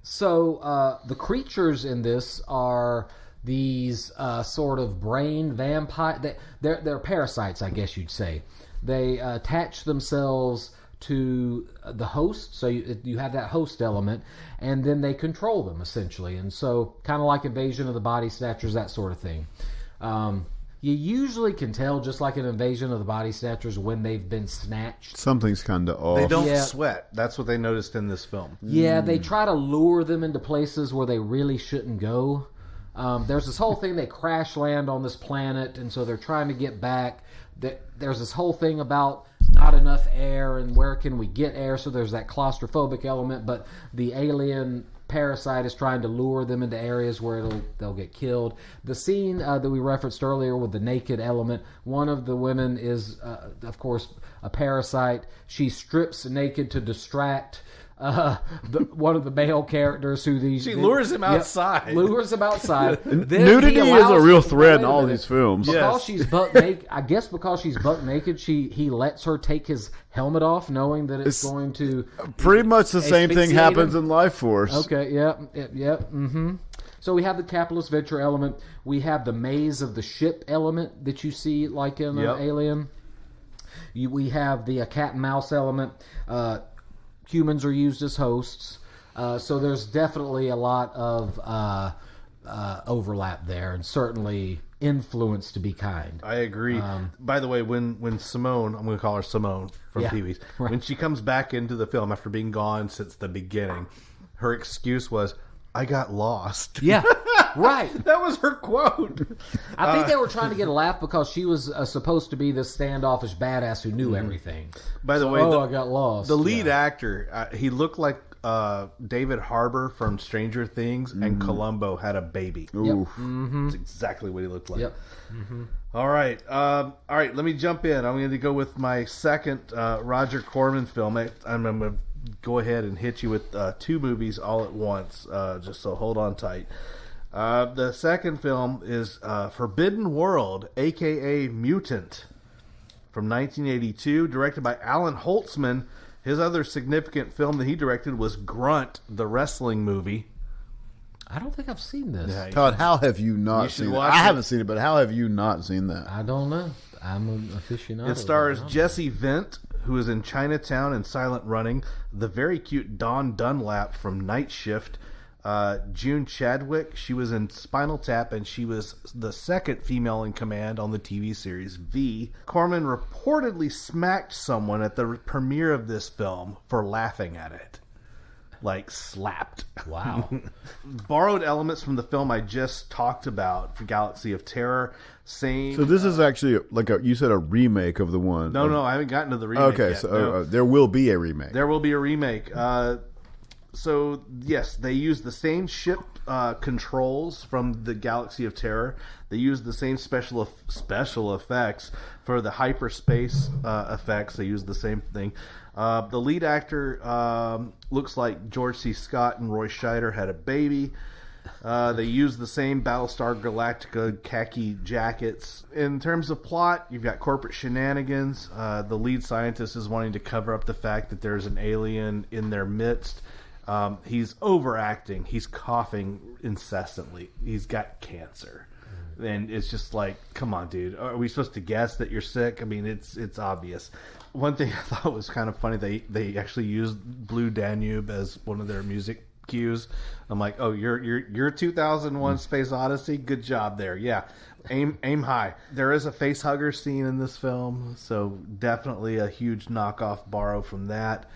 [SPEAKER 4] So the creatures in this are these sort of brain vampire. They're parasites, I guess you'd say. They attach themselves to the host, so you have that host element, and then they control them essentially. And so, kind of like Invasion of the Body Snatchers, that sort of thing. You usually can tell, just like an Invasion of the Body Snatchers, when they've been snatched.
[SPEAKER 2] Something's kind of off.
[SPEAKER 3] They don't sweat. That's what they noticed in this film.
[SPEAKER 4] Yeah, they try to lure them into places where they really shouldn't go. There's this whole thing, they crash land on this planet, and so they're trying to get back. There's this whole thing about not enough air, and where can we get air, so there's that claustrophobic element, but the alien parasite is trying to lure them into areas where they'll get killed. The scene that we referenced earlier with the naked element, one of the women is, of course, a parasite. She strips naked to distract one of the male characters who
[SPEAKER 3] she lures him outside.
[SPEAKER 4] Lures him outside.
[SPEAKER 2] Nudity is a real thread in all these films.
[SPEAKER 4] Because she's buck naked, I guess because she's buck naked, he lets her take his helmet off, knowing that it's going to...
[SPEAKER 2] Pretty much the same thing happens in Life Force.
[SPEAKER 4] Okay, yeah. Mm-hmm. So we have the capitalist venture element. We have the maze of the ship element that you see like in Alien. We have the cat and mouse element. Humans are used as hosts. So there's definitely a lot of overlap there, and certainly influence to be kind.
[SPEAKER 3] I agree. By the way, when Simone, I'm going to call her Simone from TVs,
[SPEAKER 4] right.
[SPEAKER 3] When she comes back into the film after being gone since the beginning, her excuse was, I got lost.
[SPEAKER 4] Yeah, right.
[SPEAKER 3] That was her quote.
[SPEAKER 4] I think they were trying to get a laugh because she was supposed to be this standoffish badass who knew everything.
[SPEAKER 3] By the way,
[SPEAKER 4] I got lost.
[SPEAKER 3] The lead actor, he looked like David Harbour from Stranger Things, and Columbo had a baby.
[SPEAKER 2] Ooh.
[SPEAKER 3] That's exactly what he looked like.
[SPEAKER 4] Yep. Mm-hmm.
[SPEAKER 3] All right. Let me jump in. I'm going to go with my second Roger Corman film. I'm going to go ahead and hit you with two movies all at once, just so hold on tight. The second film is Forbidden World, a.k.a. Mutant, from 1982, directed by Alan Holtzman. His other significant film that he directed was Grunt, the wrestling movie.
[SPEAKER 4] I don't think I've seen this.
[SPEAKER 3] Yeah,
[SPEAKER 2] Todd, how have you not seen it? I haven't seen it, but how have you not seen that?
[SPEAKER 4] I don't know. I'm an aficionado.
[SPEAKER 3] It stars Jesse Vint, who is in Chinatown and Silent Running, the very cute Dawn Dunlap from Night Shift, June Chadwick, she was in Spinal Tap, and she was the second female in command on the TV series V. Corman reportedly smacked someone at the premiere of this film for laughing at it. Like, slapped.
[SPEAKER 4] Wow.
[SPEAKER 3] Borrowed elements from the film I just talked about for Galaxy of Terror. Same.
[SPEAKER 2] So this is actually you said a remake of the one.
[SPEAKER 3] No, I haven't gotten to the remake
[SPEAKER 2] Okay,
[SPEAKER 3] yet.
[SPEAKER 2] so
[SPEAKER 3] No.
[SPEAKER 2] there will be a remake.
[SPEAKER 3] There will be a remake. So, yes, they use the same ship controls from the Galaxy of Terror. They use the same special effects for the hyperspace effects. They use the same thing. The lead actor looks like George C. Scott and Roy Scheider had a baby. They use the same Battlestar Galactica khaki jackets. In terms of plot, you've got corporate shenanigans. The lead scientist is wanting to cover up the fact that there's an alien in their midst. He's overacting. He's coughing incessantly. He's got cancer. And it's just like, come on, dude. Are we supposed to guess that you're sick? I mean, it's obvious. One thing I thought was kind of funny, they actually used Blue Danube as one of their music cues. I'm like, oh, you're 2001 Space Odyssey. Good job there. Yeah, aim high. There is a face hugger scene in this film, so definitely a huge knockoff borrow from that.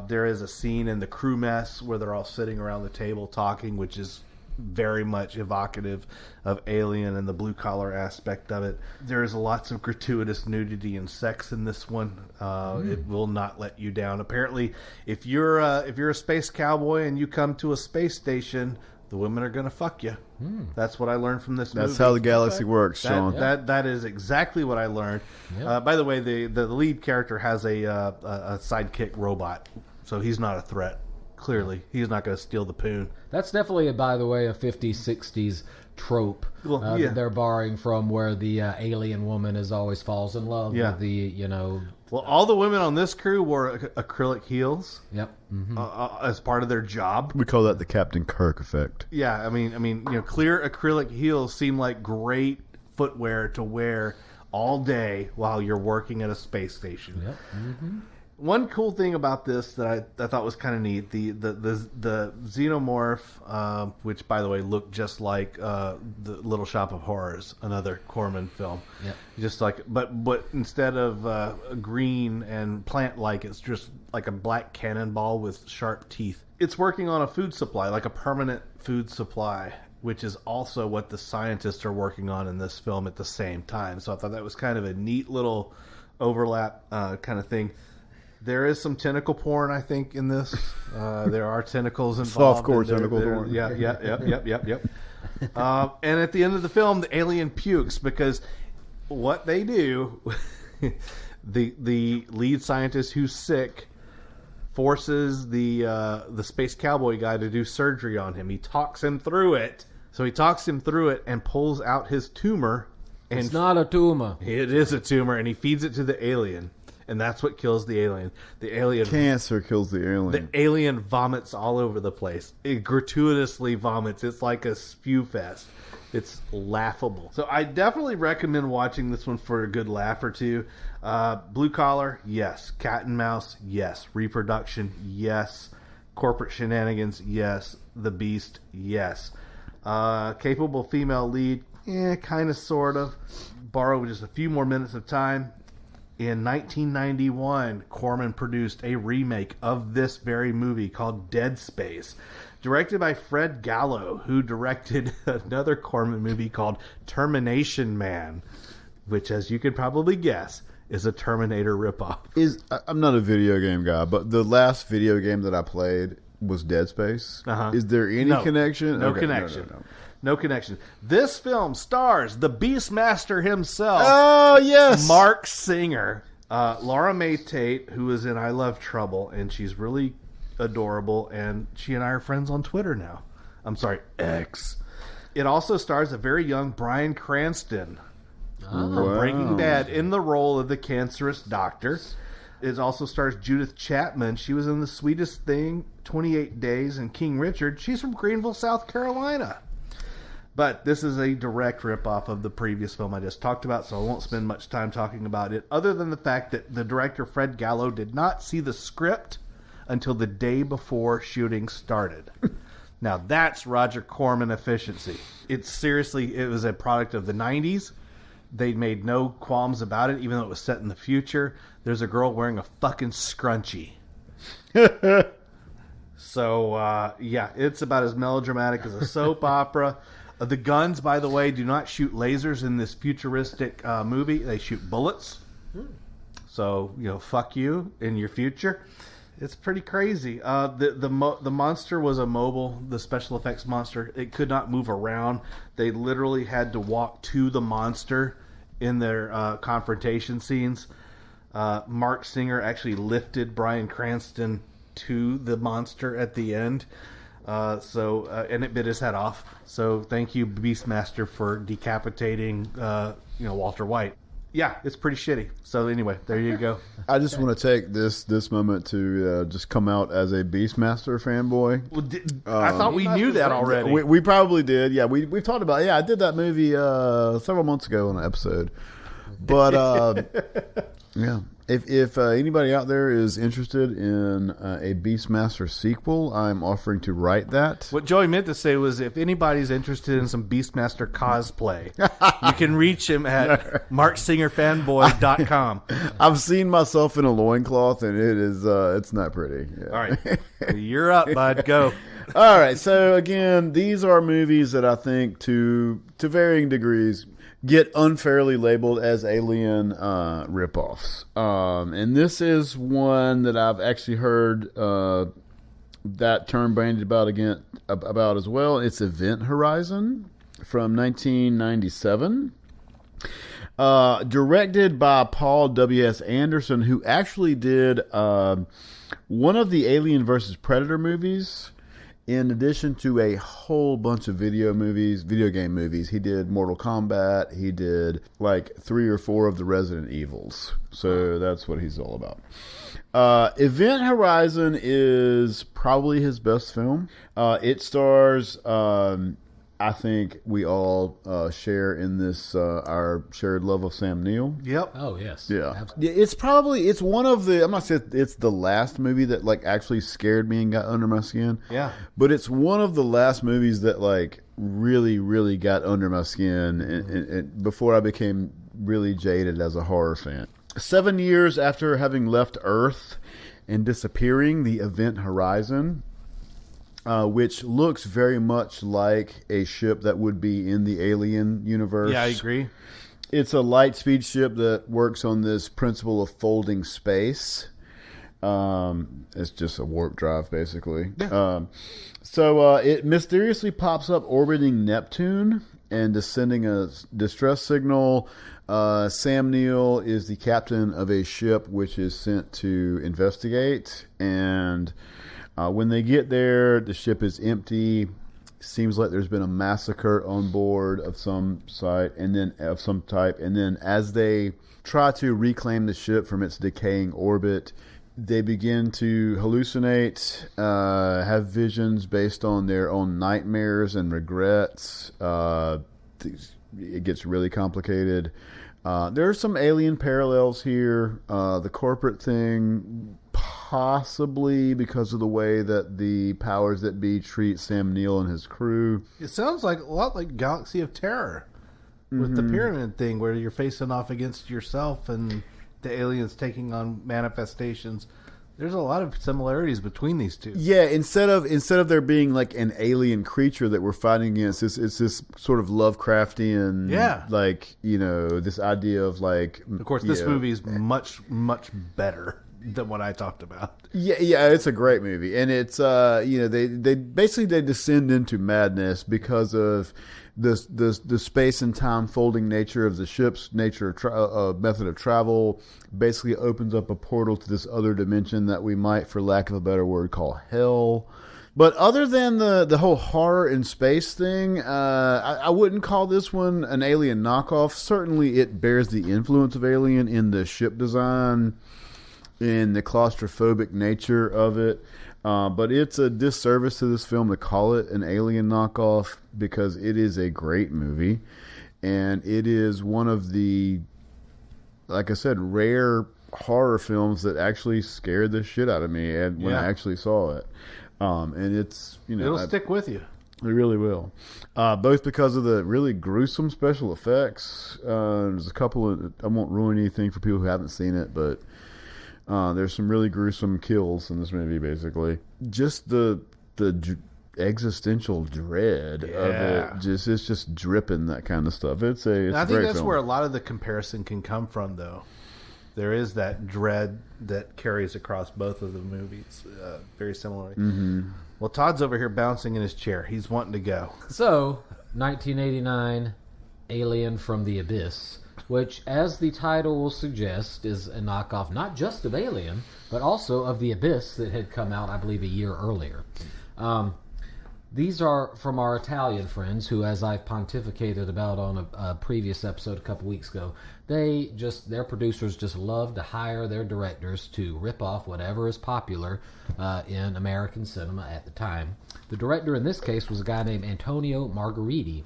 [SPEAKER 3] There is a scene in the crew mess where they're all sitting around the table talking, which is very much evocative of Alien and the blue collar aspect of it. There's lots of gratuitous nudity and sex in this one. It will not let you down. Apparently, if you're a space cowboy and you come to a space station, the women are going to fuck you. That's what I learned from this movie.
[SPEAKER 2] That's how the galaxy works, Shawn.
[SPEAKER 3] That is exactly what I learned. Yep. By the way, the lead character has a sidekick robot, so he's not a threat. Clearly, he's not going to steal the poon. That's
[SPEAKER 4] definitely, by the way, a 50s, 60s trope that they're borrowing from, where the alien woman always falls in love with the,
[SPEAKER 3] Well, all the women on this crew wore acrylic heels.
[SPEAKER 4] Yep.
[SPEAKER 3] As part of their job.
[SPEAKER 2] We call that the Captain Kirk effect.
[SPEAKER 3] Yeah, I mean, clear acrylic heels seem like great footwear to wear all day while you're working at a space station.
[SPEAKER 4] Yep. Mm-hmm.
[SPEAKER 3] One cool thing about this that I thought was kind of neat, the xenomorph, which by the way looked just like the Little Shop of Horrors, another Corman film.
[SPEAKER 4] Yep.
[SPEAKER 3] Just like, but instead of green and plant-like, it's just like a black cannonball with sharp teeth. It's working on a food supply, like a permanent food supply, which is also what the scientists are working on in this film at the same time. So I thought that was kind of a neat little overlap kind of thing. There is some tentacle porn, I think, in this. There are tentacles involved.
[SPEAKER 2] Softcore tentacle porn.
[SPEAKER 3] Yep. And at the end of the film, the alien pukes because what they do, the lead scientist who's sick forces the space cowboy guy to do surgery on him. He talks him through it. So he talks him through it and pulls out his tumor. And
[SPEAKER 4] it's not a tumor.
[SPEAKER 3] It is a tumor, and he feeds it to the alien. And that's what kills the alien. The alien
[SPEAKER 2] cancer kills the alien.
[SPEAKER 3] The alien vomits all over the place. It gratuitously vomits. It's like a spew fest. It's laughable. So I definitely recommend watching this one for a good laugh or two. Blue collar, yes. Cat and mouse, yes. Reproduction, yes. Corporate shenanigans, yes. The Beast, yes. Capable female lead, kind of, sort of. Borrow just a few more minutes of time. In 1991, Corman produced a remake of this very movie called Dead Space, directed by Fred Gallo, who directed another Corman movie called Termination Man, which, as you could probably guess, is a Terminator ripoff.
[SPEAKER 2] I'm not a video game guy, but the last video game that I played was Dead Space. Is there any connection?
[SPEAKER 3] No connection. No connection. This film stars the Beastmaster himself.
[SPEAKER 2] Oh, yes.
[SPEAKER 3] Mark Singer. Laura May Tate, who is in I Love Trouble, and she's really adorable, and she and I are friends on Twitter now. I'm sorry, X. It also stars a very young Bryan Cranston from Breaking Bad in the role of the cancerous doctor. It also stars Judith Chapman. She was in The Sweetest Thing, 28 Days, and King Richard. She's from Greenville, South Carolina. But this is a direct ripoff of the previous film I just talked about, so I won't spend much time talking about it, other than the fact that the director, Fred Gallo, did not see the script until the day before shooting started. Now, that's Roger Corman efficiency. It was a product of the 90s. They made no qualms about it, even though it was set in the future. There's a girl wearing a fucking scrunchie. So, it's about as melodramatic as a soap opera. The guns, by the way, do not shoot lasers in this futuristic movie. They shoot bullets. So, fuck you in your future. It's pretty crazy. The monster was a mobile, the special effects monster. It could not move around. They literally had to walk to the monster in their confrontation scenes. Mark Singer actually lifted Bryan Cranston to the monster at the end. And it bit his head off. So thank you, Beastmaster, for decapitating, Walter White. Yeah, it's pretty shitty. So anyway, there you go.
[SPEAKER 2] I just want to take this moment to just come out as a Beastmaster fanboy.
[SPEAKER 3] Well, I thought we knew that already.
[SPEAKER 2] We probably did. Yeah, we've talked about it. Yeah, I did that movie several months ago on an episode. But yeah, if anybody out there is interested in a Beastmaster sequel, I'm offering to write that.
[SPEAKER 3] What Joey meant to say was, if anybody's interested in some Beastmaster cosplay, you can reach him at marksingerfanboy.com.
[SPEAKER 2] I've seen myself in a loincloth, and it is it's not pretty. Yeah.
[SPEAKER 3] All right, you're up, bud. Go.
[SPEAKER 2] All right. So again, these are movies that I think, to varying degrees, get unfairly labeled as alien ripoffs. And this is one that I've actually heard that term bandied about as well. It's Event Horizon from 1997. Directed by Paul W.S. Anderson, who actually did one of the Alien vs. Predator movies. In addition to a whole bunch of video game movies, he did Mortal Kombat. He did like 3 or 4 of the Resident Evils. So that's what he's all about. Event Horizon is probably his best film. It stars, I think we all share in this, our shared love of Sam Neill.
[SPEAKER 3] Yep.
[SPEAKER 4] Oh, yes.
[SPEAKER 2] Yeah.
[SPEAKER 4] Absolutely.
[SPEAKER 2] It's one of the, I'm not saying it's the last movie that like actually scared me and got under my skin.
[SPEAKER 3] Yeah.
[SPEAKER 2] But it's one of the last movies that like really, really got under my skin and before I became really jaded as a horror fan. 7 years after having left Earth and disappearing, the Event Horizon, which looks very much like a ship that would be in the Alien universe.
[SPEAKER 3] Yeah, I agree.
[SPEAKER 2] It's a light speed ship that works on this principle of folding space. It's just a warp drive, basically. Yeah. So it mysteriously pops up orbiting Neptune and sending a distress signal. Sam Neill is the captain of a ship which is sent to investigate, and when they get there, the ship is empty. Seems like there's been a massacre on board of some type, and then as they try to reclaim the ship from its decaying orbit, they begin to hallucinate, have visions based on their own nightmares and regrets. It gets really complicated. There are some alien parallels here. The corporate thing, possibly because of the way that the powers that be treat Sam Neill and his crew.
[SPEAKER 3] It sounds like a lot like Galaxy of Terror with the pyramid thing, where you're facing off against yourself and the aliens taking on manifestations. There's a lot of similarities between these two.
[SPEAKER 2] Yeah, instead of there being like an alien creature that we're fighting against, it's this sort of Lovecraftian, this idea of like. Of
[SPEAKER 3] course, this movie is much, much better than what I talked about.
[SPEAKER 2] Yeah, it's a great movie, and it's they basically descend into madness because of the space and time folding nature of the ship's method of travel. Basically opens up a portal to this other dimension that we might, for lack of a better word, call hell. But other than the whole horror in space thing, I wouldn't call this one an Alien knockoff. Certainly it bears the influence of Alien in the ship design, in the claustrophobic nature of it. But it's a disservice to this film to call it an Alien knockoff, because it is a great movie. And it is one of the, like I said, rare horror films that actually scared the shit out of me when I actually saw it. And it's,
[SPEAKER 3] it'll stick with you.
[SPEAKER 2] It really will. Both because of the really gruesome special effects. There's a couple I won't ruin anything for people who haven't seen it, but there's some really gruesome kills in this movie, basically. Just the existential dread of it. It's just dripping that kind of stuff. It's
[SPEAKER 3] I think that's
[SPEAKER 2] film.
[SPEAKER 3] where a lot of the comparison can come from, though. There is that dread that carries across both of the movies very similarly. Mm-hmm. Well, Todd's over here bouncing in his chair. He's wanting to go.
[SPEAKER 4] So, 1989, Alien from the Abyss, which, as the title will suggest, is a knockoff not just of Alien, but also of The Abyss that had come out, I believe, a year earlier. These are from our Italian friends who, as I pontificated about on a previous episode a couple weeks ago, their producers just love to hire their directors to rip off whatever is popular in American cinema at the time. The director in this case was a guy named Antonio Margheriti.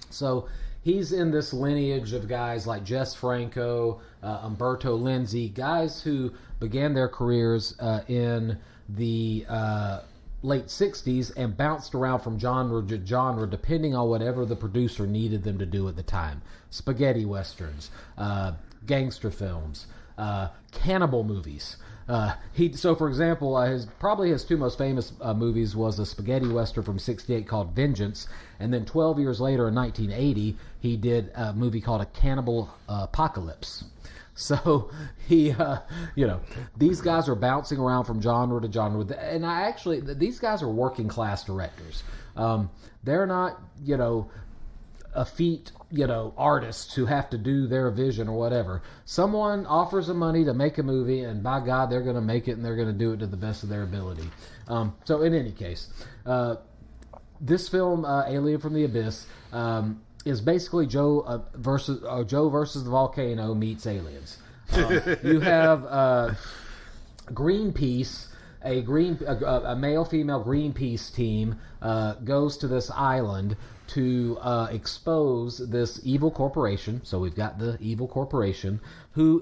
[SPEAKER 4] So he's in this lineage of guys like Jess Franco, Umberto Lenzi, guys who began their careers in the late 60s and bounced around from genre to genre depending on whatever the producer needed them to do at the time. Spaghetti westerns, gangster films, cannibal movies. So for example, his two most famous movies was a spaghetti western from '68 called Vengeance, and then 12 years later in 1980 he did a movie called A Cannibal Apocalypse. So he, these guys are bouncing around from genre to genre, and these guys are working class directors. They're not, effete, artists who have to do their vision or whatever. Someone offers them money to make a movie, and by God, they're going to make it, and they're going to do it to the best of their ability. So in any case, this film, Alien from the Abyss, is basically Joe versus the volcano meets aliens. You have Greenpeace, a male-female Greenpeace team goes to this island to expose this evil corporation. So we've got the evil corporation who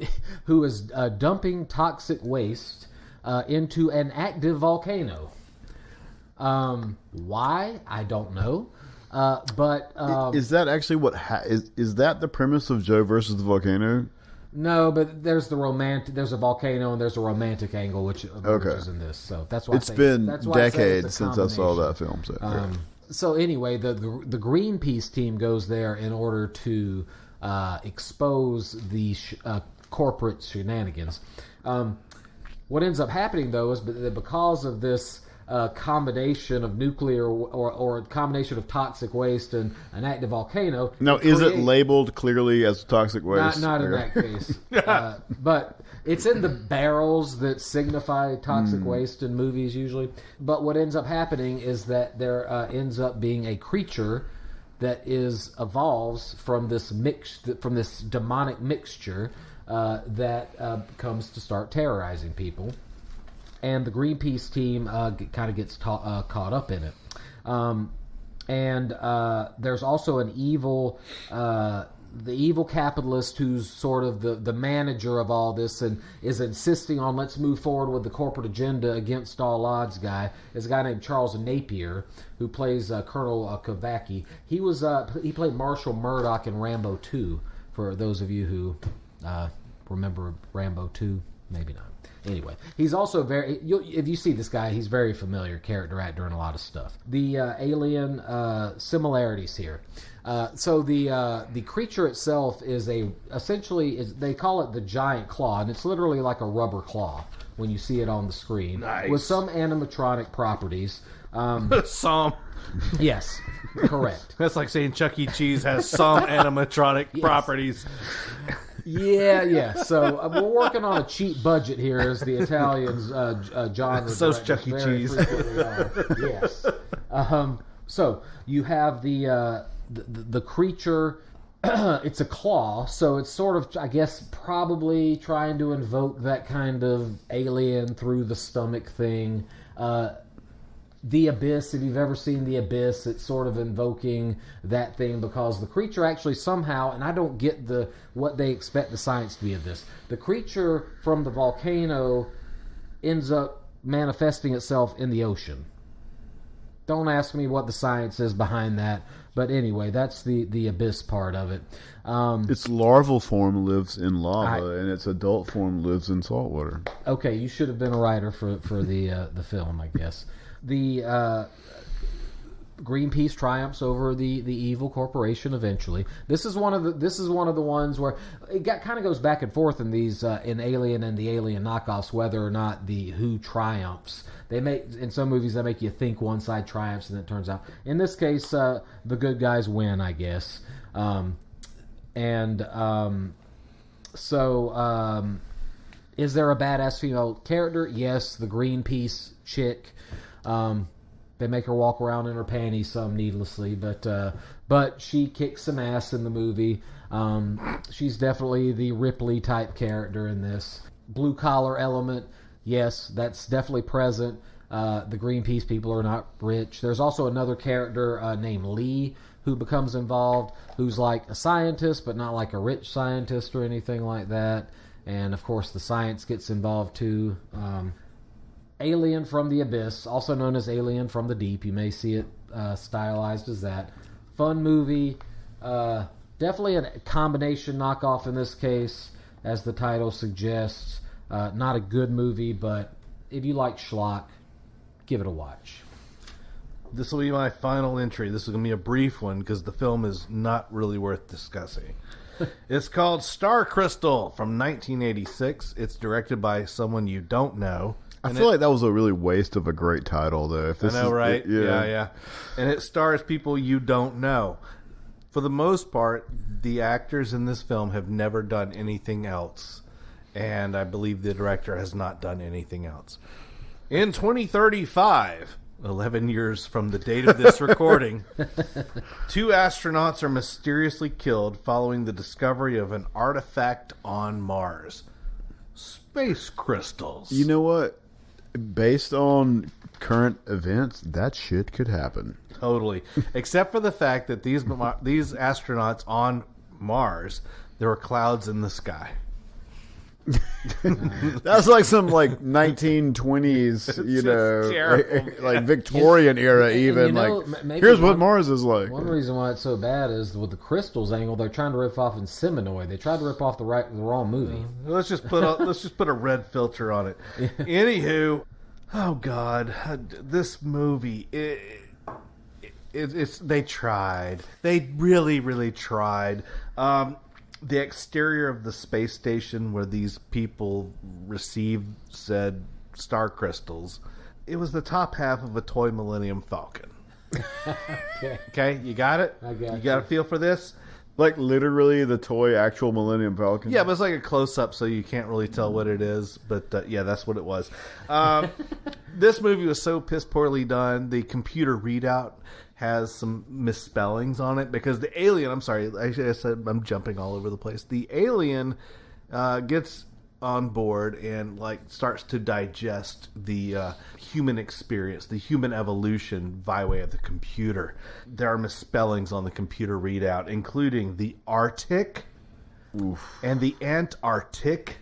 [SPEAKER 4] is dumping toxic waste into an active volcano. Why? I don't know. But
[SPEAKER 2] is that actually is that the premise of Joe versus the volcano?
[SPEAKER 4] No, but there's a volcano and there's a romantic angle which emerges in this. So that's why
[SPEAKER 2] it's been decades since I saw that film.
[SPEAKER 4] So anyway, the Greenpeace team goes there in order to expose the corporate shenanigans. What ends up happening though is that because of this combination of nuclear or a combination of toxic waste and an active volcano.
[SPEAKER 2] Now, is it labeled clearly as toxic waste?
[SPEAKER 4] Not in that case. But it's in the barrels that signify toxic waste in movies usually. But what ends up happening is that there ends up being a creature that evolves from this demonic mixture that comes to start terrorizing people. And the Greenpeace team kind of gets caught up in it. And there's also an evil, the evil capitalist who's sort of the manager of all this and is insisting on let's move forward with the corporate agenda against all odds guy. Is a guy named Charles Napier who plays Colonel Kovacki. He played Marshall Murdoch in Rambo 2, for those of you who remember Rambo 2, maybe not. Anyway, he's also if you see this guy, he's very familiar character actor in a lot of stuff. The alien similarities here. So the creature itself is essentially they call it the giant claw, and it's literally like a rubber claw when you see it on the screen.
[SPEAKER 3] Nice.
[SPEAKER 4] With some animatronic properties.
[SPEAKER 3] Some.
[SPEAKER 4] Yes, correct.
[SPEAKER 3] That's like saying Chuck E. Cheese has some animatronic properties.
[SPEAKER 4] Yeah. So we're working on a cheap budget here, as the Italians genre.
[SPEAKER 3] So's Chuck E. Cheese.
[SPEAKER 4] Yes. So you have the creature. It's a claw, so it's sort of, I guess, probably trying to invoke that kind of alien through the stomach thing. The Abyss, if you've ever seen The Abyss, it's sort of invoking that thing because the creature actually somehow, and I don't get what they expect the science to be of this, the creature from the volcano ends up manifesting itself in the ocean. Don't ask me what the science is behind that, but anyway, that's the Abyss part of it.
[SPEAKER 2] Its larval form lives in lava, and its adult form lives in salt water.
[SPEAKER 4] Okay, you should have been a writer for the film, I guess. The Greenpeace triumphs over the evil corporation eventually. This is one of the ones where it kind of goes back and forth in these in Alien and the Alien knockoffs whether or not who triumphs. In some movies they make you think one side triumphs, and it turns out in this case the good guys win, I guess. Is there a badass female character? Yes, the Greenpeace chick. They make her walk around in her panties some needlessly, but she kicks some ass in the movie. She's definitely the Ripley type character in this. Blue collar element, yes, that's definitely present. The Greenpeace people are not rich. There's also another character named Lee who becomes involved, who's like a scientist, but not like a rich scientist or anything like that. And of course, the science gets involved too. Alien from the Abyss, also known as Alien from the Deep. You may see it stylized as that. Fun movie. Definitely a combination knockoff in this case, as the title suggests. Not a good movie, but if you like schlock, give it a watch.
[SPEAKER 3] This will be my final entry. This is going to be a brief one because the film is not really worth discussing. It's called Star Crystal from 1986. It's directed by someone you don't know.
[SPEAKER 2] I feel like that was a really waste of a great title, though. If this
[SPEAKER 3] I know, right? Yeah. And it stars people you don't know. For the most part, the actors in this film have never done anything else. And I believe the director has not done anything else. In 2035, 11 years from the date of this recording, 2 astronauts are mysteriously killed following the discovery of an artifact on Mars. Space crystals.
[SPEAKER 2] You know what? Based on current events, that shit could happen.
[SPEAKER 3] Totally. Except for the fact that these astronauts on Mars, there were clouds in the sky.
[SPEAKER 2] That's like some 1920s, like Victorian era even. Here's what Mars is like.
[SPEAKER 4] One reason why it's so bad is with the crystals angle, they're trying to rip off in Seminoid. They tried to rip off the wrong movie.
[SPEAKER 3] Let's just put a red filter on it. Anywho, oh God, this movie. They tried. They really, really tried. The exterior of the space station where these people received said star crystals, it was the top half of a toy Millennium Falcon. Okay, you got it?
[SPEAKER 4] I got
[SPEAKER 3] you. Got a feel for this?
[SPEAKER 2] Like literally the toy actual Millennium Falcon?
[SPEAKER 3] Yeah, but it's like a close-up so you can't really tell what it is. But yeah, that's what it was. This movie was so piss poorly done. The computer readout has some misspellings on it because the alien, I'm sorry, I said I'm jumping all over the place. The alien gets on board and starts to digest the human experience, the human evolution by way of the computer. There are misspellings on the computer readout, including the Arctic and the Antarctic,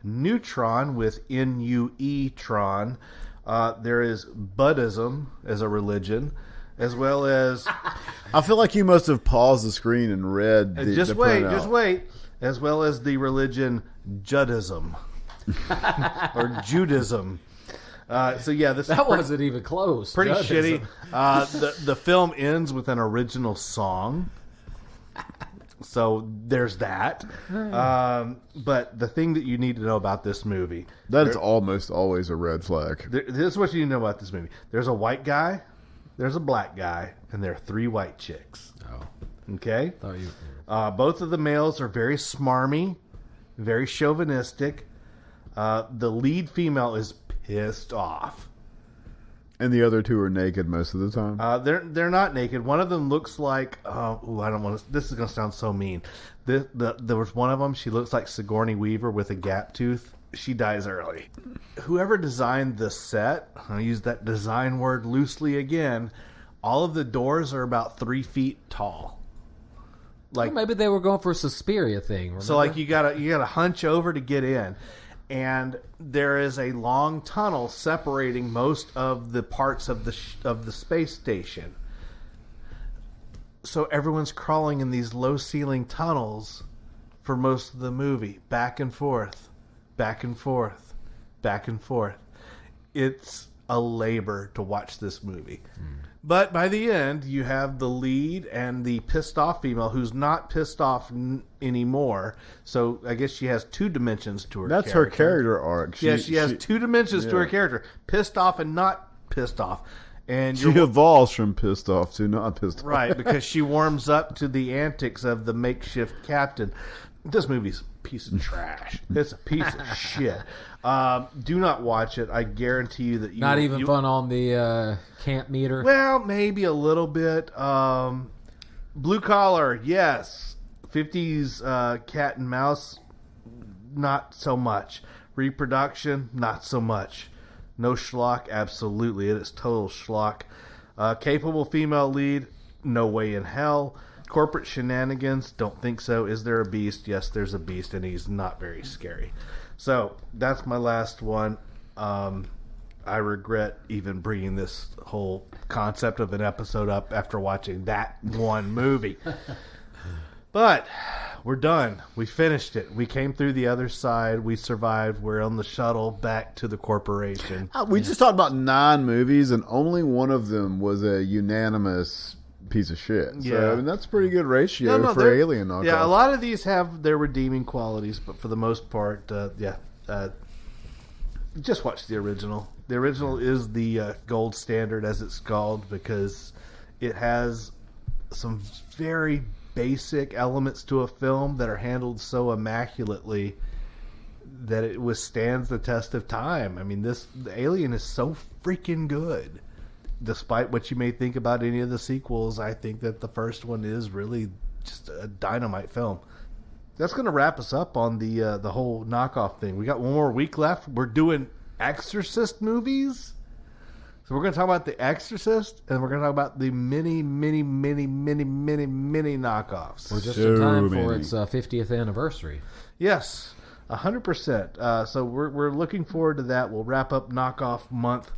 [SPEAKER 3] neutron with N-U-E-tron. There is Buddhism as a religion, as well as...
[SPEAKER 2] I feel like you must have paused the screen and read the
[SPEAKER 3] Just wait. As well as the religion Judaism. Or Judaism. So yeah,
[SPEAKER 4] that wasn't even close.
[SPEAKER 3] Pretty shitty. The film ends with an original song. So there's that. But the thing that you need to know about this movie...
[SPEAKER 2] That is almost always a red flag.
[SPEAKER 3] This is what you need to know about this movie. There's a white guy, there's a black guy, and there are 3 white chicks.
[SPEAKER 4] Oh.
[SPEAKER 3] Okay? Both of the males are very smarmy, very chauvinistic. The lead female is pissed off.
[SPEAKER 2] And the other 2 are naked most of the time.
[SPEAKER 3] They're not naked. One of them looks like I don't want to. This is going to sound so mean. There was one of them. She looks like Sigourney Weaver with a gap tooth. She dies early. Whoever designed the set, I'll use that design word loosely again. All of the doors are about 3 feet tall.
[SPEAKER 4] Well, maybe they were going for a Suspiria thing. Remember?
[SPEAKER 3] So you gotta hunch over to get in. And there is a long tunnel separating most of the parts of the space station. So everyone's crawling in these low-ceiling tunnels for most of the movie, back and forth, back and forth, back and forth. It's a labor to watch this movie. But by the end, you have the lead and the pissed off female who's not pissed off anymore. So I guess she has 2 dimensions to her
[SPEAKER 2] That's
[SPEAKER 3] character.
[SPEAKER 2] her character arc.
[SPEAKER 3] She has 2 dimensions to her character. Pissed off and not pissed off. And
[SPEAKER 2] she evolves from pissed off to not pissed off.
[SPEAKER 3] Right, because she warms up to the antics of the makeshift captain. This movie's a piece of trash. It's a piece of shit. Do not watch it. I guarantee you that you
[SPEAKER 4] Not even fun on the camp meter.
[SPEAKER 3] Well, maybe a little bit. Blue Collar, yes. 50s cat and mouse, not so much. Reproduction, not so much. No schlock, absolutely. It is total schlock. Capable female lead, no way in hell. Corporate shenanigans, don't think so. Is there a beast? Yes, there's a beast, and he's not very scary. So that's my last one. I regret even bringing this whole concept of an episode up after watching that one movie. But we're done. We finished it. We came through the other side. We survived. We're on the shuttle back to the corporation.
[SPEAKER 2] We just talked about 9 movies, and only one of them was a unanimous piece of shit. So,
[SPEAKER 3] Yeah.
[SPEAKER 2] I mean, that's a pretty good ratio for Alien knockoff.
[SPEAKER 3] Yeah, a lot of these have their redeeming qualities, but for the most part, just watch the original. The original is the gold standard, as it's called, because it has some very basic elements to a film that are handled so immaculately that it withstands the test of time. I mean, the Alien is so freaking good. Despite what you may think about any of the sequels, I think that the first one is really just a dynamite film. That's going to wrap us up on the whole knockoff thing. We got one more week left. We're doing Exorcist movies. So we're going to talk about The Exorcist, and we're going to talk about the many knockoffs.
[SPEAKER 4] We're just
[SPEAKER 2] So
[SPEAKER 4] in time
[SPEAKER 2] many.
[SPEAKER 4] for its 50th anniversary.
[SPEAKER 3] Yes, 100%. So we're looking forward to that. We'll wrap up knockoff month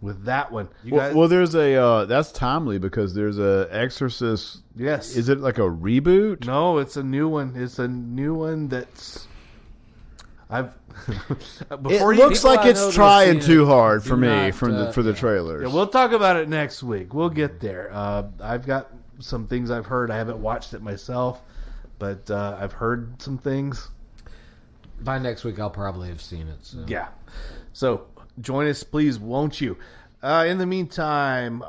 [SPEAKER 3] with that one. You guys,
[SPEAKER 2] Well, there's a that's timely because there's a Exorcist.
[SPEAKER 3] yes.
[SPEAKER 2] Is it like a reboot?
[SPEAKER 3] No, it's a new one. It's a new one that's.
[SPEAKER 2] It
[SPEAKER 3] before
[SPEAKER 2] looks
[SPEAKER 4] people
[SPEAKER 2] like
[SPEAKER 4] I know
[SPEAKER 2] it's
[SPEAKER 4] that have
[SPEAKER 2] trying
[SPEAKER 4] seen
[SPEAKER 2] too
[SPEAKER 4] it
[SPEAKER 2] hard
[SPEAKER 4] do
[SPEAKER 2] for me
[SPEAKER 4] not,
[SPEAKER 2] for the trailers.
[SPEAKER 3] Yeah, we'll talk about it next week. We'll get there. I've got some things I've heard. I haven't watched it myself, but I've heard some things.
[SPEAKER 4] By next week, I'll probably have seen it. So.
[SPEAKER 3] Yeah. So join us, please, won't you? In the meantime,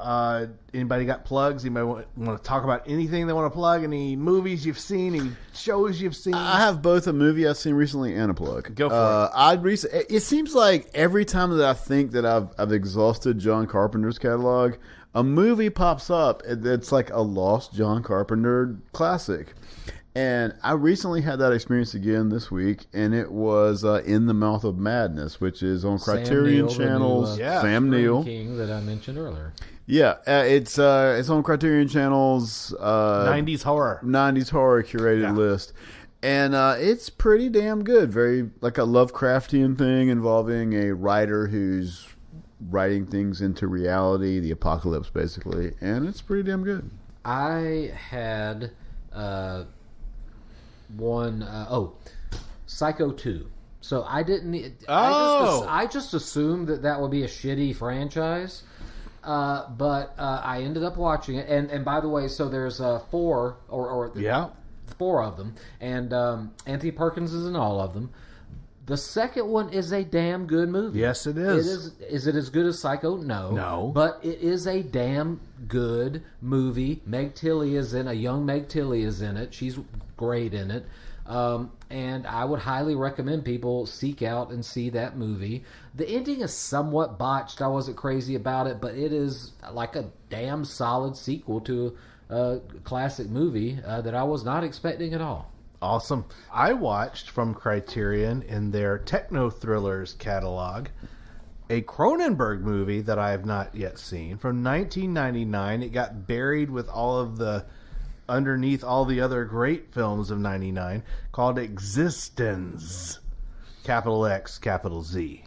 [SPEAKER 3] anybody got plugs? Anybody want to talk about anything they want to plug? Any movies you've seen? Any shows you've seen?
[SPEAKER 2] I have both a movie I've seen recently and a plug.
[SPEAKER 3] Go for
[SPEAKER 2] it. It seems like every time that I think that I've exhausted John Carpenter's catalog, a movie pops up that's like a lost John Carpenter classic. And I recently had that experience again this week, and it was In the Mouth of Madness, which is on Criterion
[SPEAKER 4] Neill, the
[SPEAKER 2] Channels.
[SPEAKER 4] new,
[SPEAKER 2] Sam
[SPEAKER 4] Scream
[SPEAKER 2] Neill.
[SPEAKER 4] King that I mentioned earlier.
[SPEAKER 2] Yeah, it's on Criterion Channels.
[SPEAKER 3] 90s horror.
[SPEAKER 2] 90s horror curated list. And it's pretty damn good. Very like a Lovecraftian thing involving a writer who's writing things into reality, the apocalypse basically. And it's pretty damn good.
[SPEAKER 4] I had Psycho 2. So I didn't. I just assumed that would be a shitty franchise. But I ended up watching it, and by the way, so there's 4 4 of them, and Anthony Perkins is in all of them. The second one is a damn good movie.
[SPEAKER 3] Yes, it is.
[SPEAKER 4] Is it as good as Psycho? No. But it is a damn good movie. Young Meg Tilly is in it. She's great in it. And I would highly recommend people seek out and see that movie. The ending is somewhat botched. I wasn't crazy about it, but it is like a damn solid sequel to a classic movie that I was not expecting at all.
[SPEAKER 3] Awesome. I watched from Criterion in their Techno Thrillers catalog a Cronenberg movie that I have not yet seen from 1999. It got buried with underneath all the other great films of 99, called Existence. Capital X, capital Z.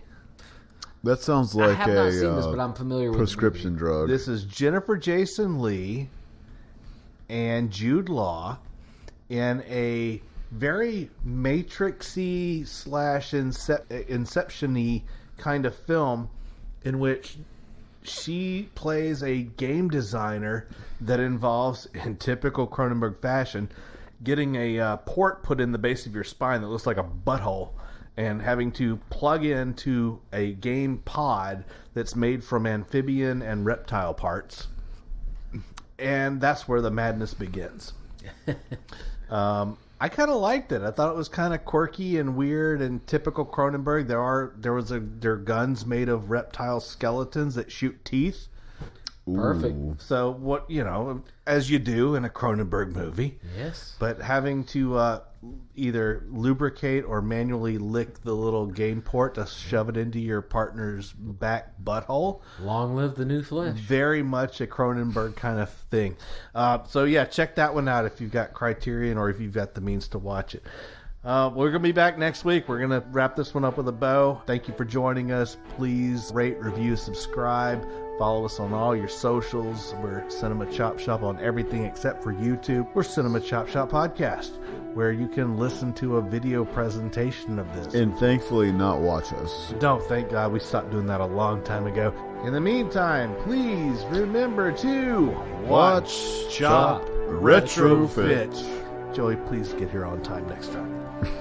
[SPEAKER 2] That sounds like
[SPEAKER 4] I have not seen this, but I'm familiar with
[SPEAKER 2] prescription drug.
[SPEAKER 3] This is Jennifer Jason Leigh and Jude Law in a very Matrixy / Inception-y kind of film in which she plays a game designer that involves, in typical Cronenberg fashion, getting a port put in the base of your spine that looks like a butthole and having to plug into a game pod that's made from amphibian and reptile parts. And that's where the madness begins. I kind of liked it. I thought it was kind of quirky and weird and typical Cronenberg. There are guns made of reptile skeletons that shoot teeth.
[SPEAKER 4] Perfect.
[SPEAKER 3] So what, as you do in a Cronenberg movie.
[SPEAKER 4] Yes.
[SPEAKER 3] But having to either lubricate or manually lick the little game port to shove it into your partner's back butthole.
[SPEAKER 4] Long live the new flesh.
[SPEAKER 3] Very much a Cronenberg kind of thing. So yeah, check that one out if you've got Criterion or if you've got the means to watch it. We're going to be back next week. We're going to wrap this one up with a bow. Thank you for joining us. Please rate, review, subscribe. Follow us on all your socials. We're Cinema Chop Shop on everything except for YouTube. We're Cinema Chop Shop Podcast, where you can listen to a video presentation of this.
[SPEAKER 2] And thankfully not watch us.
[SPEAKER 3] Don't, thank God. We stopped doing that a long time ago. In the meantime, please remember to
[SPEAKER 2] Watch, Chop, Retrofit.
[SPEAKER 3] Joey, please get here on time next time.